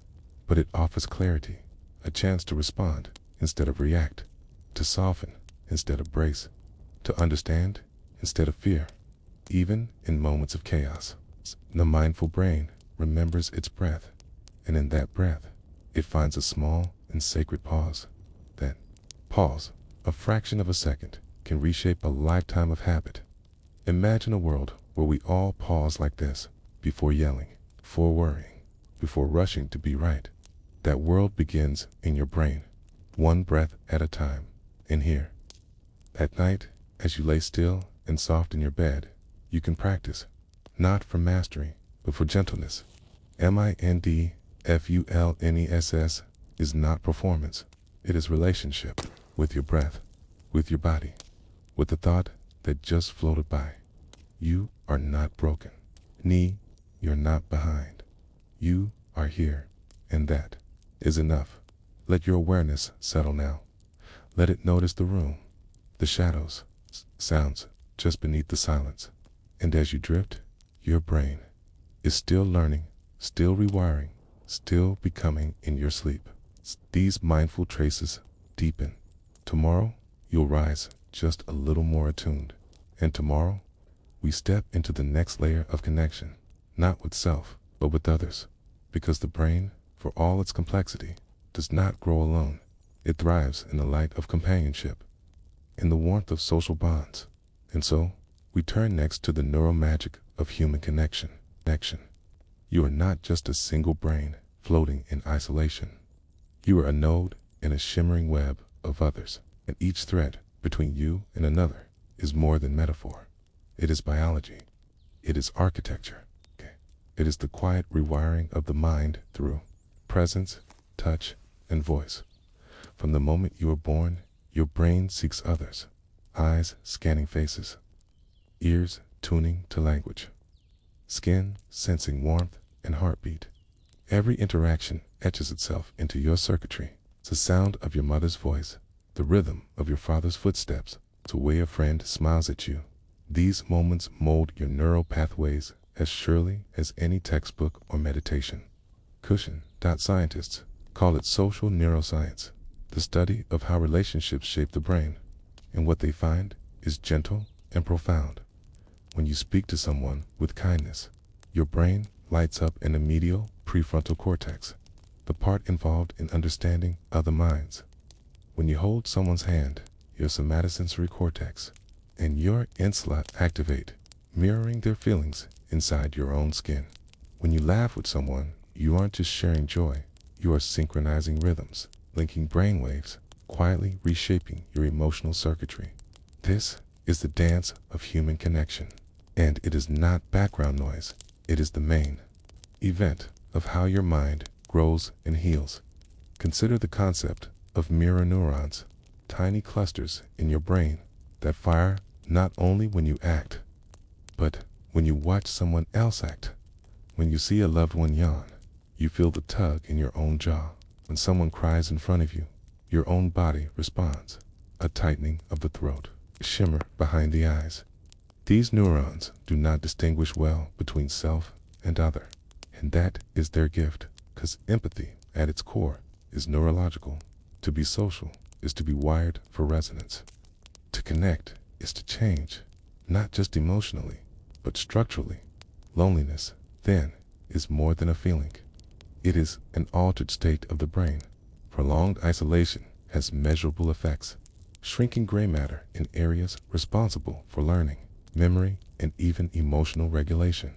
but it offers clarity, a chance to respond instead of react, to soften instead of brace, to understand instead of fear. Even in moments of chaos, the mindful brain remembers its breath, and in that breath, it finds a small and sacred pause. That pause, a fraction of a second, can reshape a lifetime of habit. Imagine a world where we all pause like this, before yelling, before worrying, before rushing to be right. That world begins in your brain, one breath at a time. And here, at night, as you lay still and soft in your bed, you can practice, not for mastery, but for gentleness. Mindfulness is not performance. It is relationship with your breath, with your body, with the thought that just floated by. You are not broken. You're not behind. You are here, and that is enough. Let your awareness settle now. Let it notice the room, the shadows, sounds just beneath the silence. And as you drift, your brain is still learning, still rewiring, still becoming in your sleep. These mindful traces deepen. Tomorrow, you'll rise just a little more attuned. And tomorrow, we step into the next layer of connection, not with self, but with others. Because the brain, for all its complexity, does not grow alone. It thrives in the light of companionship, in the warmth of social bonds. And so, we turn next to the neural magic of human connection. You are not just a single brain floating in isolation. You are a node in a shimmering web of others, and each thread between you and another is more than metaphor. It is biology. It is architecture. It is the quiet rewiring of the mind through presence, touch, and voice. From the moment you are born, your brain seeks others, eyes scanning faces, ears tuning to language, skin sensing warmth and heartbeat. Every interaction etches itself into your circuitry. It's the sound of your mother's voice, the rhythm of your father's footsteps, the way a friend smiles at you. These moments mold your neural pathways as surely as any textbook or meditation. Scientists call it social neuroscience, the study of how relationships shape the brain, and what they find is gentle and profound. When you speak to someone with kindness, your brain lights up in the medial prefrontal cortex, the part involved in understanding other minds. When you hold someone's hand, your somatosensory cortex and your insula activate, mirroring their feelings inside your own skin. When you laugh with someone, you aren't just sharing joy, you are synchronizing rhythms, linking brainwaves, quietly reshaping your emotional circuitry. This is the dance of human connection, and it is not background noise, it is the main event of how your mind grows and heals. Consider the concept of mirror neurons, tiny clusters in your brain that fire not only when you act, but when you watch someone else act. When you see a loved one yawn, you feel the tug in your own jaw. When someone cries in front of you, your own body responds, a tightening of the throat, a shimmer behind the eyes. These neurons do not distinguish well between self and other, and that is their gift, because empathy, at its core, is neurological. To be social is to be wired for resonance. To connect is to change, not just emotionally, but structurally. Loneliness, then, is more than a feeling. It is an altered state of the brain. Prolonged isolation has measurable effects, shrinking gray matter in areas responsible for learning, memory, and even emotional regulation.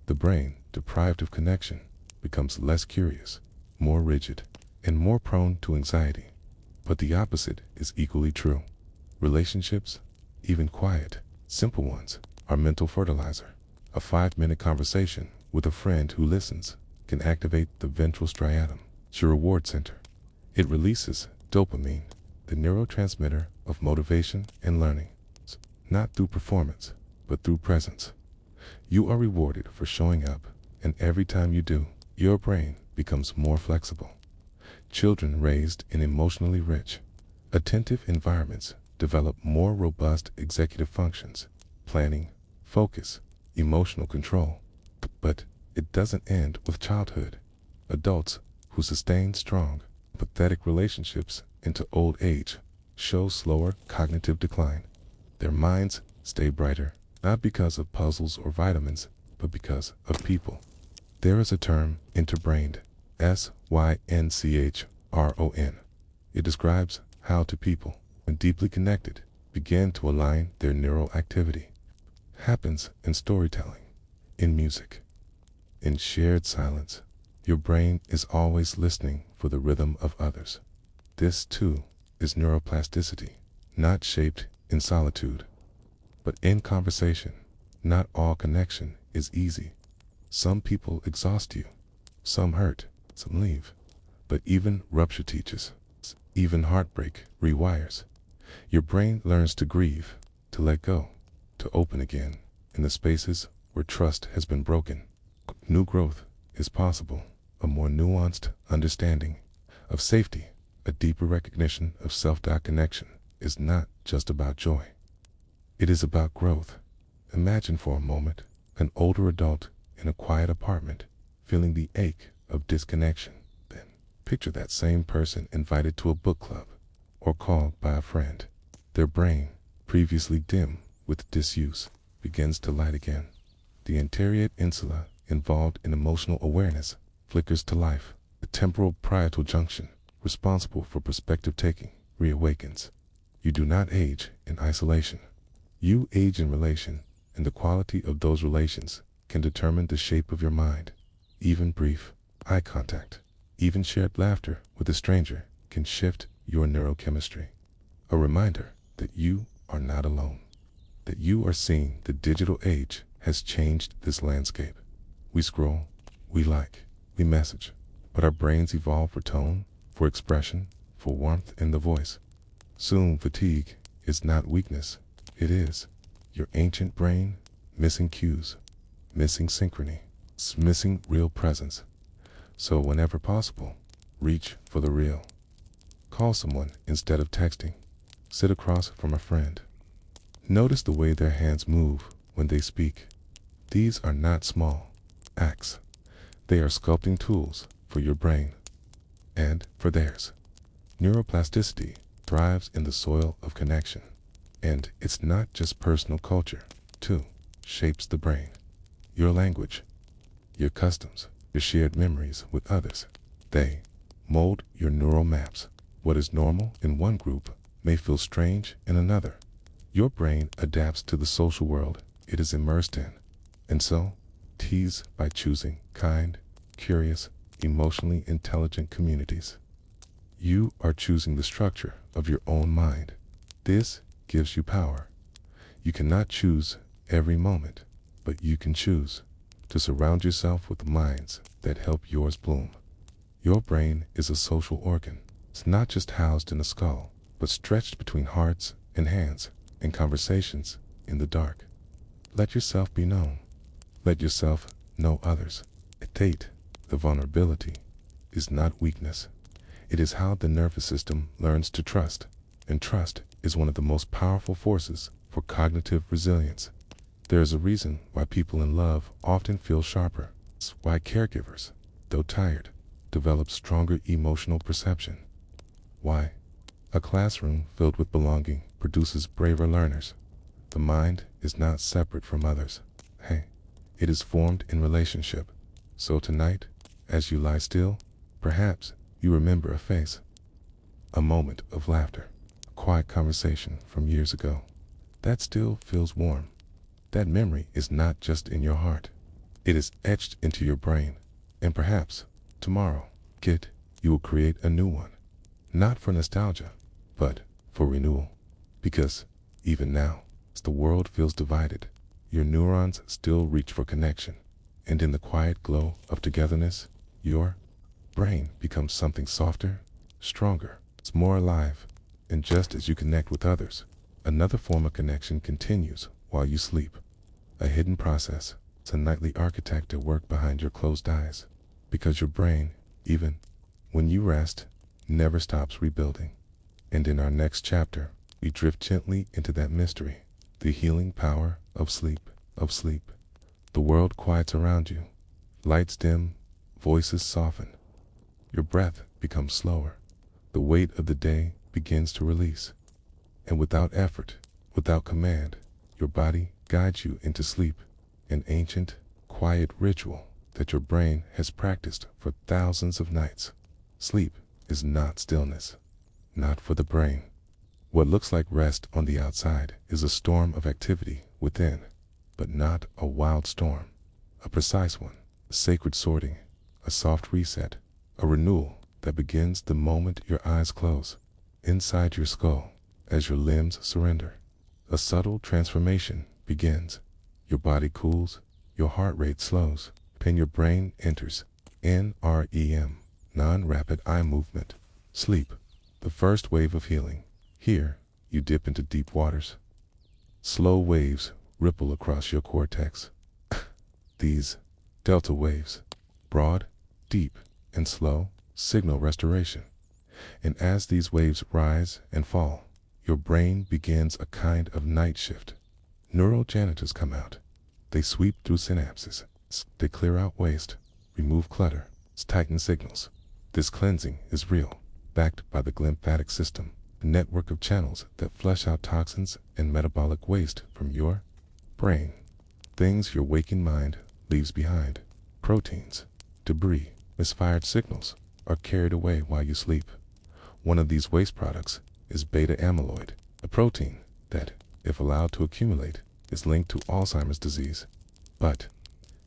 The brain, deprived of connection, becomes less curious, more rigid, and more prone to anxiety. But the opposite is equally true. Relationships, even quiet, simple ones, are mental fertilizer. A 5-minute conversation with a friend who listens can activate the ventral striatum, your reward center. It releases dopamine, the neurotransmitter of motivation and learning, not through performance, but through presence. You are rewarded for showing up, and every time you do, your brain becomes more flexible. Children raised in emotionally rich, attentive environments develop more robust executive functions, planning, focus, emotional control. But it doesn't end with childhood. Adults who sustain strong, empathetic relationships into old age show slower cognitive decline. Their minds stay brighter, not because of puzzles or vitamins, but because of people. There is a term, interbrained, synchron. It describes how two people, when deeply connected, begin to align their neural activity. Happens in storytelling, in music, in shared silence. Your brain is always listening for the rhythm of others. This, too, is neuroplasticity, not shaped in solitude, but in conversation. Not all connection is easy. Some people exhaust you, some hurt, some leave. But even rupture teaches, even heartbreak rewires. Your brain learns to grieve, to let go, to open again in the spaces where trust has been broken. New growth is possible, a more nuanced understanding of safety, a deeper recognition of self-connection is not just about joy. It is about growth. Imagine for a moment an older adult in a quiet apartment, feeling the ache of disconnection. Then picture that same person invited to a book club or called by a friend. Their brain previously dim with disuse, begins to light again. The anterior insula, involved in emotional awareness, flickers to life. The temporal parietal junction, responsible for perspective taking, reawakens. You do not age in isolation. You age in relation, and the quality of those relations can determine the shape of your mind. Even brief eye contact, even shared laughter with a stranger can shift your neurochemistry. A reminder that you are not alone, that you are seeing the digital age has changed this landscape. We scroll, we like, we message, but our brains evolve for tone, for expression, for warmth in the voice. Soon fatigue is not weakness, it is your ancient brain missing cues, missing synchrony, missing real presence. So whenever possible, reach for the real. Call someone instead of texting. Sit across from a friend. Notice the way their hands move when they speak. These are not small acts. They are sculpting tools for your brain and for theirs. Neuroplasticity thrives in the soil of connection. And it's not just personal culture, too, shapes the brain. Your language, your customs, your shared memories with others. They mold your neural maps. What is normal in one group may feel strange in another. Your brain adapts to the social world it is immersed in. And so, tease by choosing kind, curious, emotionally intelligent communities. You are choosing the structure of your own mind. This gives you power. You cannot choose every moment, but you can choose to surround yourself with minds that help yours bloom. Your brain is a social organ. It's not just housed in a skull, but stretched between hearts and hands in conversations in the dark. Let yourself be known. Let yourself know others. Date, the vulnerability, is not weakness. It is how the nervous system learns to trust, and trust is one of the most powerful forces for cognitive resilience. There is a reason why people in love often feel sharper. It's why caregivers, though tired, develop stronger emotional perception. Why a classroom filled with belonging produces braver learners. The mind is not separate from others. Hey, it is formed in relationship. So tonight, as you lie still, perhaps you remember a face, a moment of laughter, a quiet conversation from years ago. That still feels warm. That memory is not just in your heart. It is etched into your brain. And perhaps, tomorrow, you will create a new one. Not for nostalgia, but for renewal. Because, even now, as the world feels divided, your neurons still reach for connection. And in the quiet glow of togetherness, your brain becomes something softer, stronger, it's more alive. And just as you connect with others, another form of connection continues while you sleep. A hidden process. It's a nightly architect at work behind your closed eyes. Because your brain, even when you rest, never stops rebuilding. And in our next chapter, we drift gently into that mystery, the healing power of sleep, of sleep. The world quiets around you. Lights dim, voices soften. Your breath becomes slower. The weight of the day begins to release. And without effort, without command, your body guides you into sleep, an ancient, quiet ritual that your brain has practiced for thousands of nights. Sleep is not stillness, not for the brain. What looks like rest on the outside is a storm of activity within, but not a wild storm, a precise one, a sacred sorting, a soft reset, a renewal that begins the moment your eyes close. Inside your skull, as your limbs surrender, a subtle transformation begins. Your body cools, your heart rate slows, and your brain enters NREM, non-rapid eye movement. Sleep, the first wave of healing. Here, you dip into deep waters. Slow waves ripple across your cortex. These delta waves, broad, deep, and slow, signal restoration. And as these waves rise and fall, your brain begins a kind of night shift. Neural janitors come out. They sweep through synapses. They clear out waste, remove clutter, tighten signals. This cleansing is real, backed by the glymphatic system, a network of channels that flush out toxins and metabolic waste from your brain. Things your waking mind leaves behind. Proteins, debris, misfired signals are carried away while you sleep. One of these waste products is beta amyloid, a protein that, if allowed to accumulate, is linked to Alzheimer's disease. But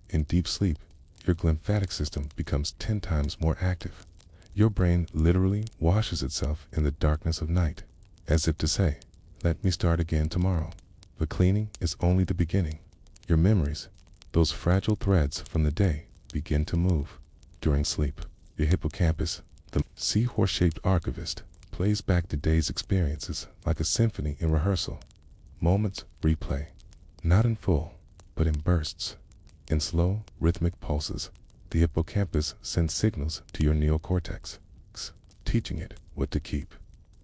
in deep sleep, your glymphatic system becomes 10 times more active. Your brain literally washes itself in the darkness of night, as if to say, "Let me start again tomorrow." The cleaning is only the beginning. Your memories, those fragile threads from the day, begin to move. During sleep, your hippocampus, the seahorse-shaped archivist, plays back the day's experiences like a symphony in rehearsal. Moments replay, not in full, but in bursts. In slow, rhythmic pulses, the hippocampus sends signals to your neocortex, teaching it what to keep.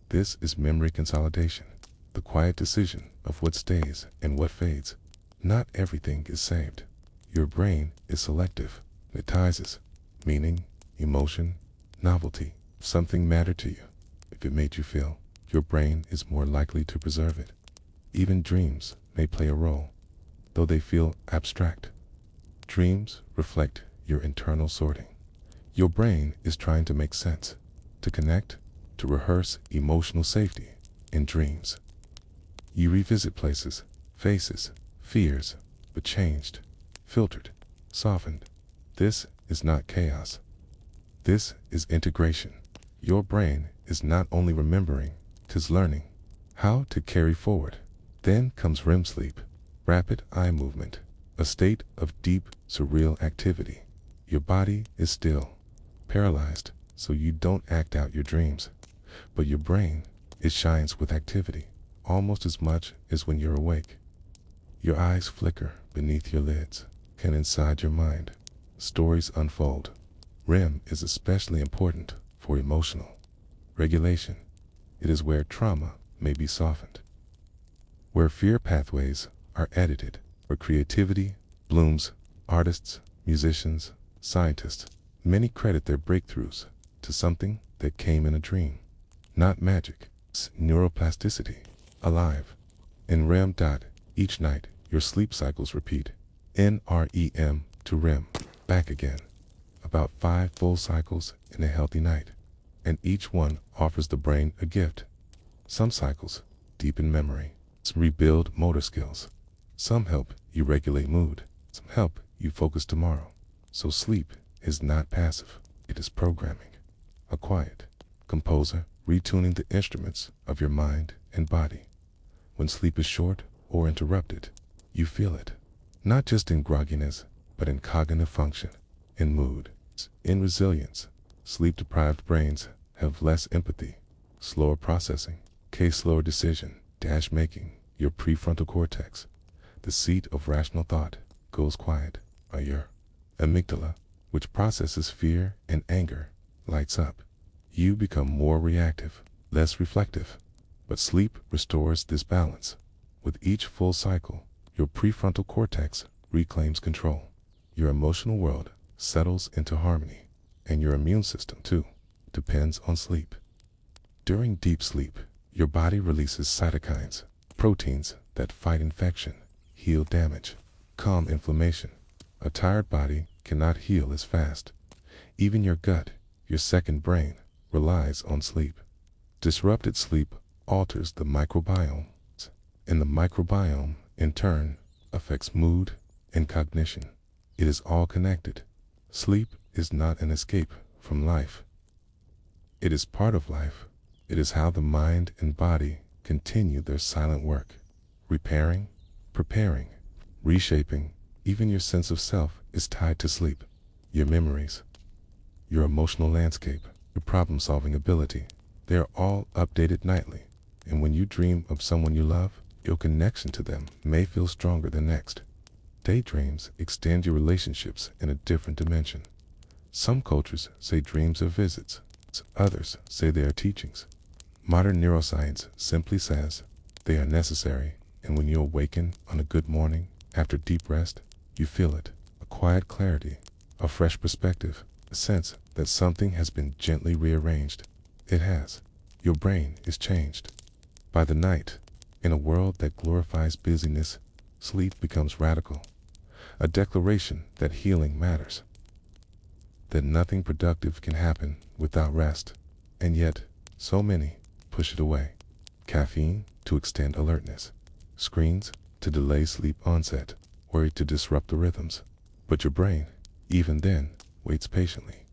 This is memory consolidation, the quiet decision of what stays and what fades. Not everything is saved. Your brain is selective. It ties meaning, emotion, novelty. If something mattered to you, if it made you feel, your brain is more likely to preserve it. Even dreams may play a role, though they feel abstract. Dreams reflect your internal sorting. Your brain is trying to make sense, to connect, to rehearse emotional safety in dreams. You revisit places, faces, fears, but changed, filtered, softened. This is not chaos. This is integration. Your brain is not only remembering, 'tis learning how to carry forward. Then comes REM sleep, rapid eye movement, a state of deep, surreal activity. Your body is still, paralyzed, so you don't act out your dreams. But your brain, it shines with activity, almost as much as when you're awake. Your eyes flicker beneath your lids, and inside your mind, stories unfold. REM is especially important for emotional regulation. It is where trauma may be softened, where fear pathways are edited, where creativity blooms. Artists, musicians, scientists, many credit their breakthroughs to something that came in a dream. Not magic, it's neuroplasticity, alive. In REM. Each night, your sleep cycles repeat. NREM to REM, back again. About 5 full cycles in a healthy night, and each one offers the brain a gift. Some cycles deepen memory, some rebuild motor skills, some help you regulate mood, some help you focus tomorrow. So sleep is not passive, it is programming, a quiet composer retuning the instruments of your mind and body. When sleep is short or interrupted, you feel it, not just in grogginess, but in cognitive function, in mood, in resilience. Sleep-deprived brains have less empathy, slower processing, slower decision, making. Your prefrontal cortex, the seat of rational thought, goes quiet. Your amygdala, which processes fear and anger, lights up. You become more reactive, less reflective. But sleep restores this balance. With each full cycle, your prefrontal cortex reclaims control. Your emotional world settles into harmony, and your immune system, too, depends on sleep. During deep sleep, your body releases cytokines, proteins that fight infection, heal damage, calm inflammation. A tired body cannot heal as fast. Even your gut, your second brain, relies on sleep. Disrupted sleep alters the microbiome, and the microbiome, in turn, affects mood and cognition. It is all connected. Sleep is not an escape from life. It is part of life. It is how the mind and body continue their silent work, repairing, preparing, reshaping. Even your sense of self is tied to sleep. Your memories, your emotional landscape, your problem-solving ability, they are all updated nightly. And when you dream of someone you love, your connection to them may feel stronger than next. Daydreams extend your relationships in a different dimension. Some cultures say dreams are visits. Others say they are teachings. Modern neuroscience simply says they are necessary, and when you awaken on a good morning after deep rest, you feel it, a quiet clarity, a fresh perspective, a sense that something has been gently rearranged. It has. your brain is changed. By the night, in a world that glorifies busyness, sleep becomes radical, a declaration that healing matters, that nothing productive can happen without rest, and yet, so many push it away. Caffeine to extend alertness, screens to delay sleep onset, worry to disrupt the rhythms. But your brain, even then, waits patiently.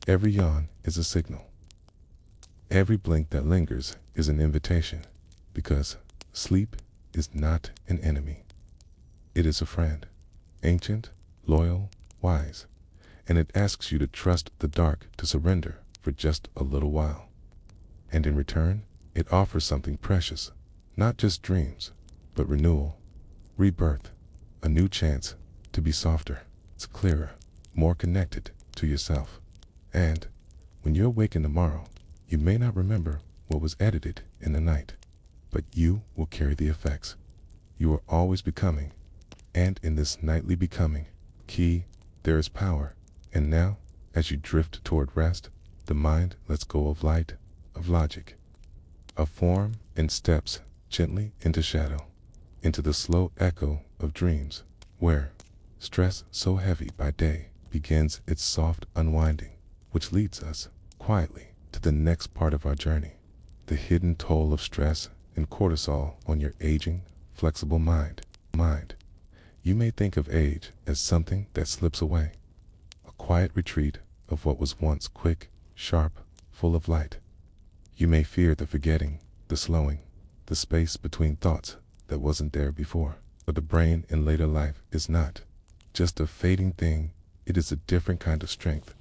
Every yawn is a signal. Every blink that lingers is an invitation, because sleep is not an enemy. It is a friend, ancient, loyal, wise, and it asks you to trust the dark to surrender for just a little while. And in return, it offers something precious, not just dreams, but renewal, rebirth, a new chance to be softer, clearer, more connected to yourself. And when you awaken tomorrow, you may not remember what was edited in the night, but you will carry the effects. You are always becoming, and in this nightly becoming, there is power. And now, as you drift toward rest, the mind lets go of light, of logic, of form, and steps gently into shadow, into the slow echo of dreams, where stress so heavy by day begins its soft unwinding, which leads us, quietly, to the next part of our journey, the hidden toll of stress and cortisol on your aging, flexible mind. You may think of age as something that slips away, a quiet retreat of what was once quick, sharp, full of light. You may fear the forgetting, the slowing, the space between thoughts that wasn't there before. But the brain in later life is not just a fading thing, it is a different kind of strength.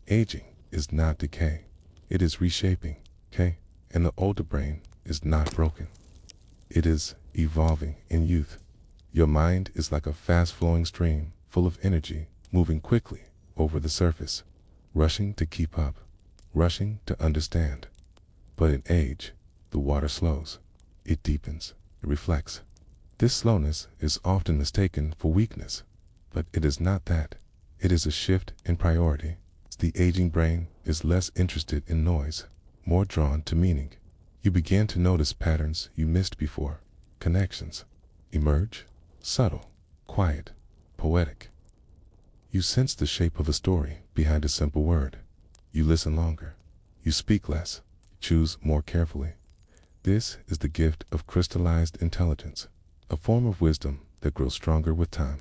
Aging is not decay, it is reshaping, okay? And the older brain is not broken. It is evolving in youth. Your mind is like a fast-flowing stream, full of energy, moving quickly over the surface, rushing to keep up, rushing to understand. But in age, the water slows, it deepens, it reflects. This slowness is often mistaken for weakness, but it is not that. It is a shift in priority. The aging brain is less interested in noise, more drawn to meaning. You begin to notice patterns you missed before. Connections emerge, subtle, quiet, poetic. You sense the shape of a story behind a simple word. You listen longer. You speak less, choose more carefully. This is the gift of crystallized intelligence, a form of wisdom that grows stronger with time.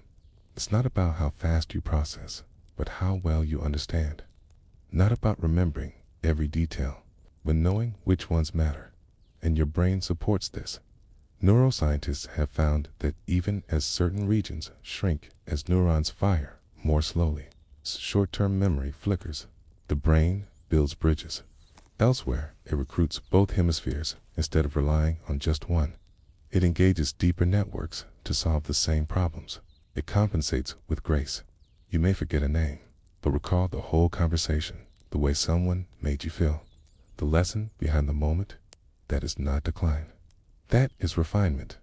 It's not about how fast you process, but how well you understand. Not about remembering every detail, but knowing which ones matter. And your brain supports this. Neuroscientists have found that even as certain regions shrink as neurons fire more slowly, short-term memory flickers. The brain builds bridges. Elsewhere, it recruits both hemispheres instead of relying on just one. It engages deeper networks to solve the same problems. It compensates with grace. You may forget a name, but recall the whole conversation, the way someone made you feel, the lesson behind the moment. That is not decline. That is refinement.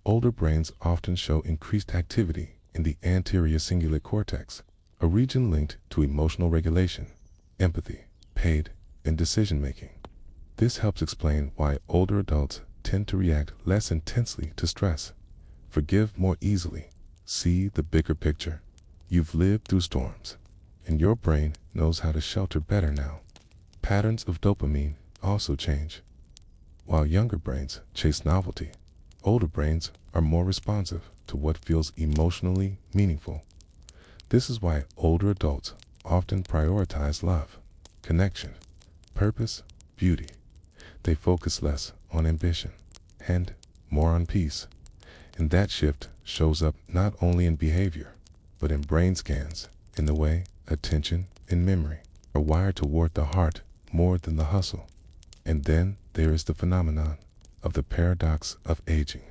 Older brains often show increased activity in the anterior cingulate cortex, a region linked to emotional regulation, empathy, pain, and decision-making. This helps explain why older adults tend to react less intensely to stress, forgive more easily, see the bigger picture. You've lived through storms, and your brain knows how to shelter better now. Patterns of dopamine also change. While younger brains chase novelty, older brains are more responsive to what feels emotionally meaningful. This is why older adults often prioritize love, connection, purpose, beauty. They focus less on ambition and more on peace. And that shift shows up not only in behavior, but in brain scans, in the way attention and memory are wired toward the heart more than the hustle. And then there is the phenomenon of the paradox of aging.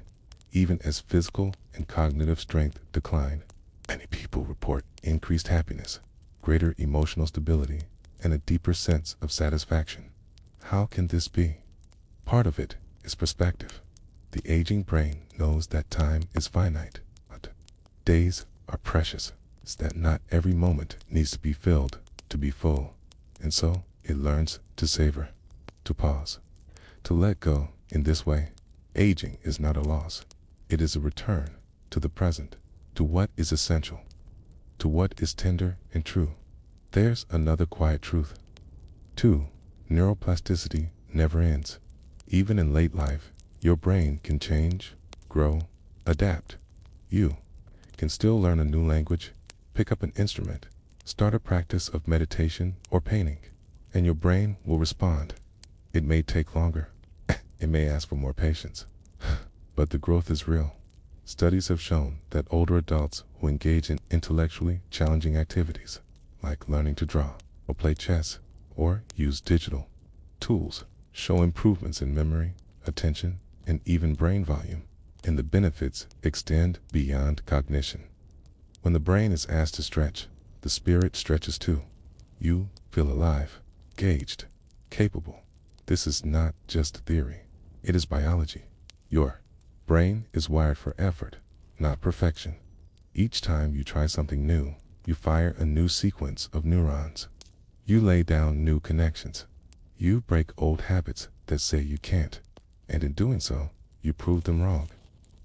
Even as physical and cognitive strength decline, many people report increased happiness, greater emotional stability, and a deeper sense of satisfaction. How can this be? Part of it is perspective. The aging brain knows that time is finite, but days are precious. It's that not every moment needs to be filled to be full, and so it learns to savor, to pause, To let go in this way, aging is not a loss. It is a return to the present, to what is essential, to what is tender and true. There's another quiet truth. 2. Neuroplasticity never ends. Even in late life, your brain can change, grow, adapt. You can still learn a new language, pick up an instrument, start a practice of meditation or painting, and your brain will respond. It may take longer. It may ask for more patience. But the growth is real. Studies have shown that older adults who engage in intellectually challenging activities, like learning to draw or play chess or use digital tools, show improvements in memory, attention, and even brain volume, and the benefits extend beyond cognition. When the brain is asked to stretch, the spirit stretches too. You feel alive, engaged, capable. This is not just theory. It is biology. Your brain is wired for effort, not perfection. Each time you try something new, you fire a new sequence of neurons. You lay down new connections. You break old habits that say you can't. And in doing so, you prove them wrong.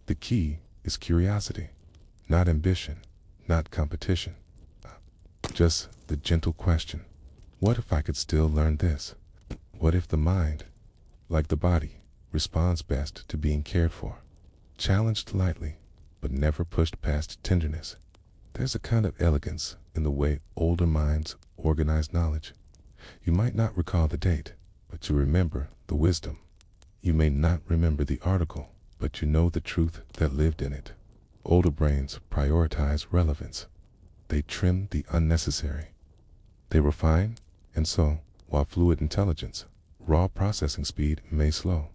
The key is curiosity, not ambition, not competition. Just the gentle question, what if I could still learn this? What if the mind, like the body, responds best to being cared for, challenged lightly, but never pushed past tenderness? There's a kind of elegance in the way older minds organize knowledge. You might not recall the date, but you remember the wisdom. You may not remember the article, but you know the truth that lived in it. Older brains prioritize relevance. They trim the unnecessary. They refine, and so, while fluid intelligence, raw processing speed may slow,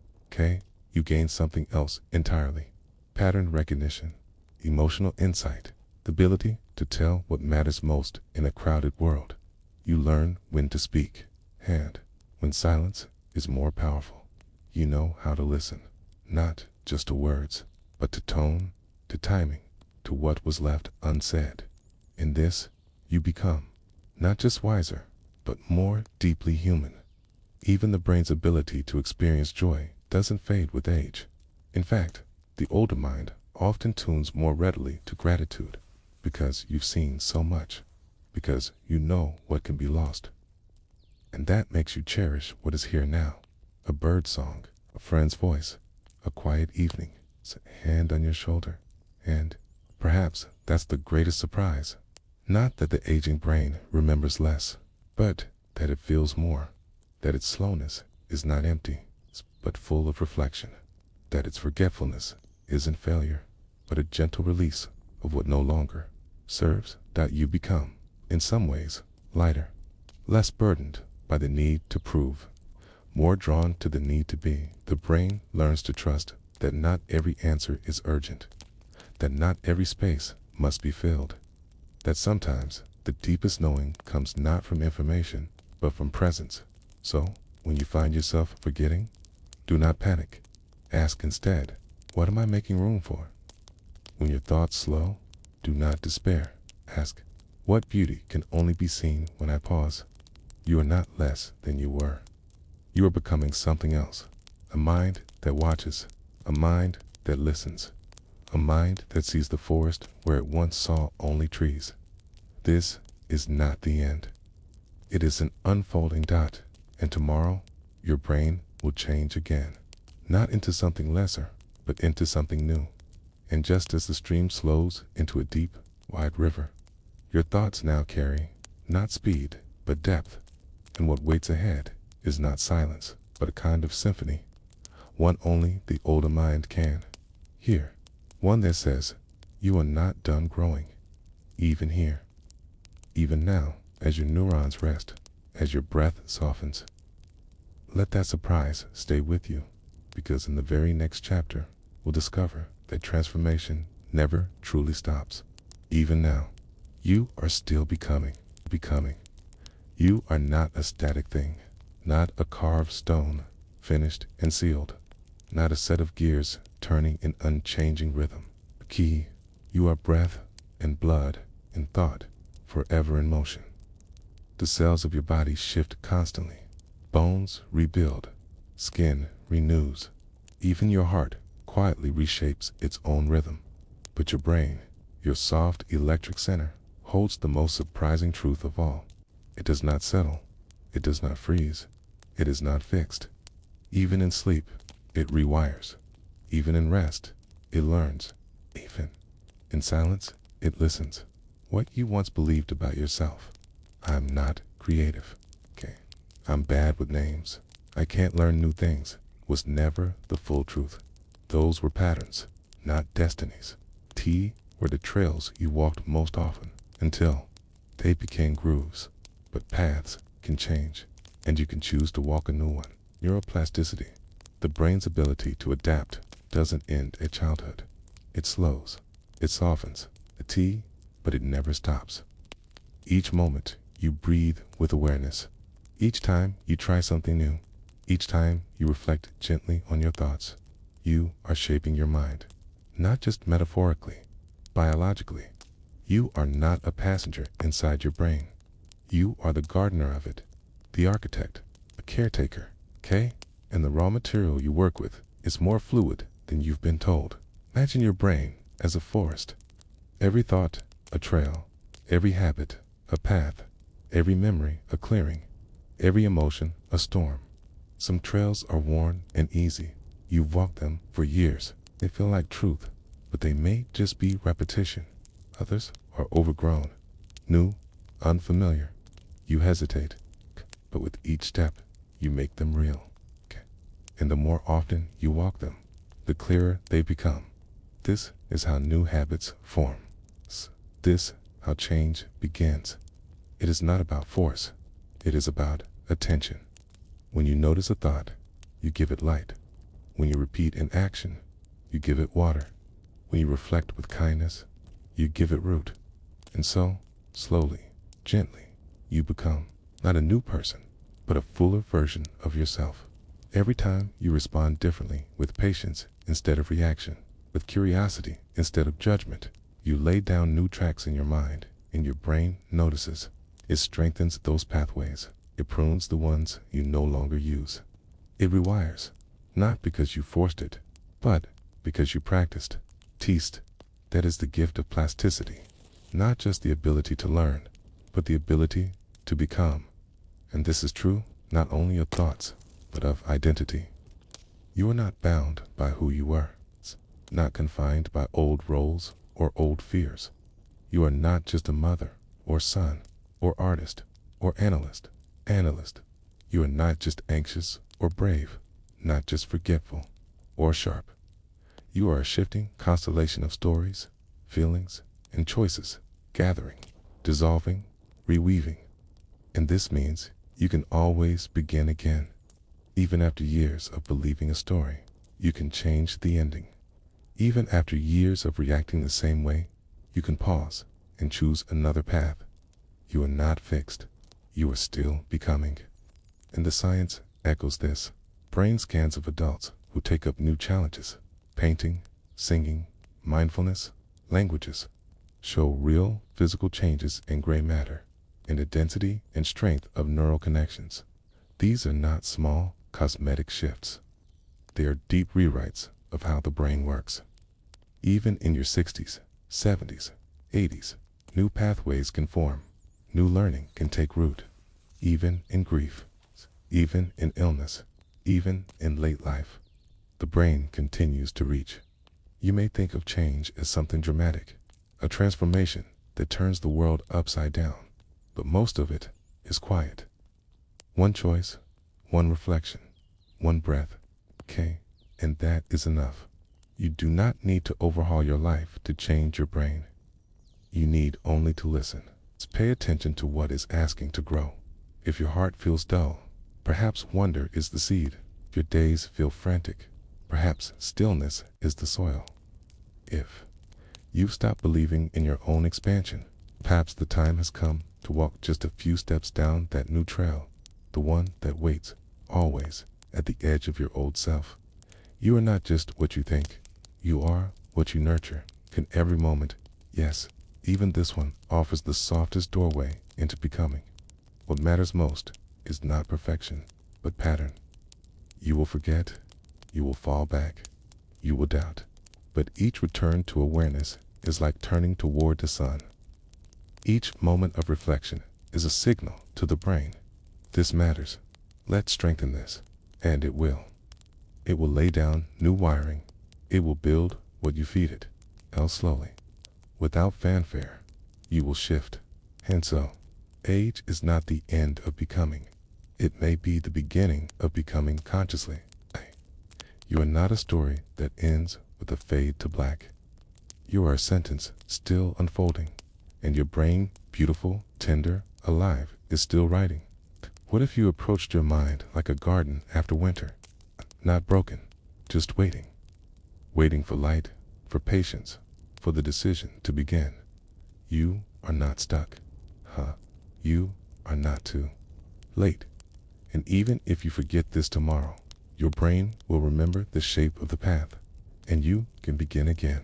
you gain something else entirely. Pattern recognition, emotional insight, the ability to tell what matters most in a crowded world. You learn when to speak, and when silence is more powerful. You know how to listen, not just to words, but to tone, to timing, to what was left unsaid. In this, you become not just wiser, but more deeply human. Even the brain's ability to experience joy doesn't fade with age. In fact, the older mind often tunes more readily to gratitude, because you've seen so much, because you know what can be lost. And that makes you cherish what is here now. A bird song, a friend's voice, a quiet evening, a hand on your shoulder. And perhaps that's the greatest surprise. Not that the aging brain remembers less, but that it feels more. That its slowness is not empty, but full of reflection. That its forgetfulness isn't failure, but a gentle release of what no longer serves. You become, in some ways, lighter, less burdened by the need to prove, more drawn to the need to be. The brain learns to trust that not every answer is urgent, that not every space must be filled, that sometimes the deepest knowing comes not from information, but from presence. So, when you find yourself forgetting, do not panic. Ask instead, what am I making room for? When your thoughts slow, do not despair. Ask, what beauty can only be seen when I pause? You are not less than you were. You are becoming something else. A mind that watches, a mind that listens, a mind that sees the forest where it once saw only trees. This is not the end. It is an unfolding dot, and tomorrow your brain will change again, not into something lesser, but into something new. And just as the stream slows into a deep, wide river, your thoughts now carry not speed, but depth. And what waits ahead is not silence, but a kind of symphony, one only the older mind can hear. One that says, you are not done growing, even here. Even now, as your neurons rest, as your breath softens. Let that surprise stay with you, because in the very next chapter, we'll discover that transformation never truly stops. Even now, you are still becoming. You are not a static thing, not a carved stone, finished and sealed, not a set of gears turning in unchanging rhythm. Key, you are breath and blood and thought, forever in motion. The cells of your body shift constantly. Bones rebuild, skin renews. Even your heart quietly reshapes its own rhythm. But your brain, your soft electric center, holds the most surprising truth of all. It does not settle. It does not freeze. It is not fixed. Even in sleep, it rewires. Even in rest, it learns. Even in silence, it listens. What you once believed about yourself. I'm not creative. Okay. I'm bad with names. I can't learn new things. Was never the full truth. Those were patterns, not destinies. Were the trails you walked most often until they became grooves. But paths can change, and you can choose to walk a new one. Neuroplasticity, the brain's ability to adapt, doesn't end at childhood. It slows, it softens, but it never stops. Each moment you breathe with awareness. Each time you try something new. Each time you reflect gently on your thoughts. You are shaping your mind. Not just metaphorically, biologically. You are not a passenger inside your brain. You are the gardener of it, the architect, the caretaker, okay? And the raw material you work with is more fluid than you've been told. Imagine your brain as a forest. Every thought, a trail. Every habit, a path. Every memory, a clearing. Every emotion, a storm. Some trails are worn and easy. You've walked them for years. They feel like truth, but they may just be repetition. Others are overgrown, new, unfamiliar. You hesitate, but with each step, you make them real. And the more often you walk them, the clearer they become. This is how new habits form. This how change begins. It is not about force. It is about attention. When you notice a thought, you give it light. When you repeat an action, you give it water. When you reflect with kindness, you give it root. And so, slowly, gently, you become not a new person, but a fuller version of yourself. Every time you respond differently, with patience instead of reaction, with curiosity instead of judgment, you lay down new tracks in your mind, and your brain notices. It strengthens those pathways. It prunes the ones you no longer use. It rewires, not because you forced it, but because you practiced. Teased. That is the gift of plasticity. Not just the ability to learn, but the ability to become. And this is true not only of thoughts, but of identity. You are not bound by who you were, not confined by old roles or old fears. You are not just a mother or son or artist or analyst. You are not just anxious or brave, not just forgetful or sharp. You are a shifting constellation of stories, feelings, and choices, gathering, dissolving, reweaving. And this means you can always begin again. Even after years of believing a story, you can change the ending. Even after years of reacting the same way, you can pause and choose another path. You are not fixed. You are still becoming. And the science echoes this. Brain scans of adults who take up new challenges, painting, singing, mindfulness, languages, show real physical changes in gray matter, in the density and strength of neural connections. These are not small, cosmetic shifts. They are deep rewrites of how the brain works. Even in your 60s, 70s, 80s, new pathways can form. New learning can take root. Even in grief, even in illness, even in late life, the brain continues to reach. You may think of change as something dramatic, a transformation that turns the world upside down, but most of it is quiet. One choice, one reflection, one breath, and that is enough. You do not need to overhaul your life to change your brain. You need only to listen. Pay attention to what is asking to grow. If your heart feels dull, perhaps wonder is the seed. If your days feel frantic, perhaps stillness is the soil. If you've stopped believing in your own expansion, perhaps the time has come to walk just a few steps down that new trail, the one that waits, always, at the edge of your old self. You are not just what you think. You are what you nurture. In every moment, yes, even this one offers the softest doorway into becoming. What matters most is not perfection, but pattern. You will forget, You will fall back. You will doubt. But each return to awareness is like turning toward the sun. Each moment of reflection is a signal to the brain. This matters. Let's strengthen this. And it will. It will lay down new wiring. It will build what you feed it. Else slowly, without fanfare, you will shift. And so, age is not the end of becoming. It may be the beginning of becoming consciously. You are not a story that ends with a fade to black. You are a sentence still unfolding, and your brain, beautiful, tender, alive, is still writing. What if you approached your mind like a garden after winter? Not broken, just waiting. Waiting for light, for patience, for the decision to begin. You are not stuck. You are not too late. And even if you forget this tomorrow, your brain will remember the shape of the path, and you can begin again.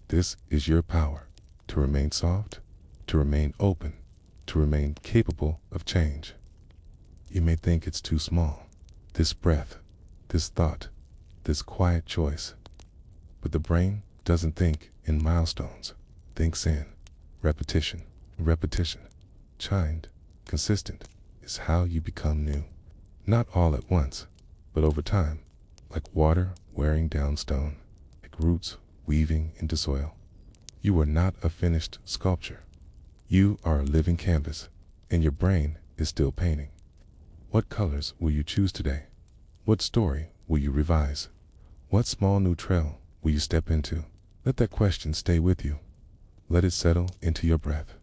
This is your power, to remain soft, to remain open, to remain capable of change. You may think it's too small, this breath, this thought, this quiet choice. But the brain doesn't think in milestones, thinks in repetition. Repetition, chimed, consistent, is how you become new. Not all at once, but over time, like water wearing down stone, like roots weaving into soil. You are not a finished sculpture. You are a living canvas, and your brain is still painting. What colors will you choose today? What story will you revise? What small new trail will you step into? Let that question stay with you. Let it settle into your breath.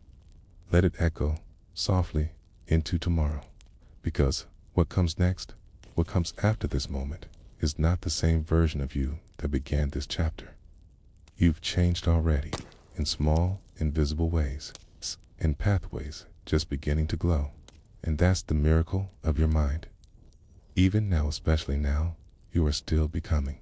Let it echo softly into tomorrow. Because what comes next, what comes after this moment, is not the same version of you that began this chapter. You've changed already, in small, invisible ways, in pathways just beginning to glow. And that's the miracle of your mind. Even now, especially now, you are still becoming.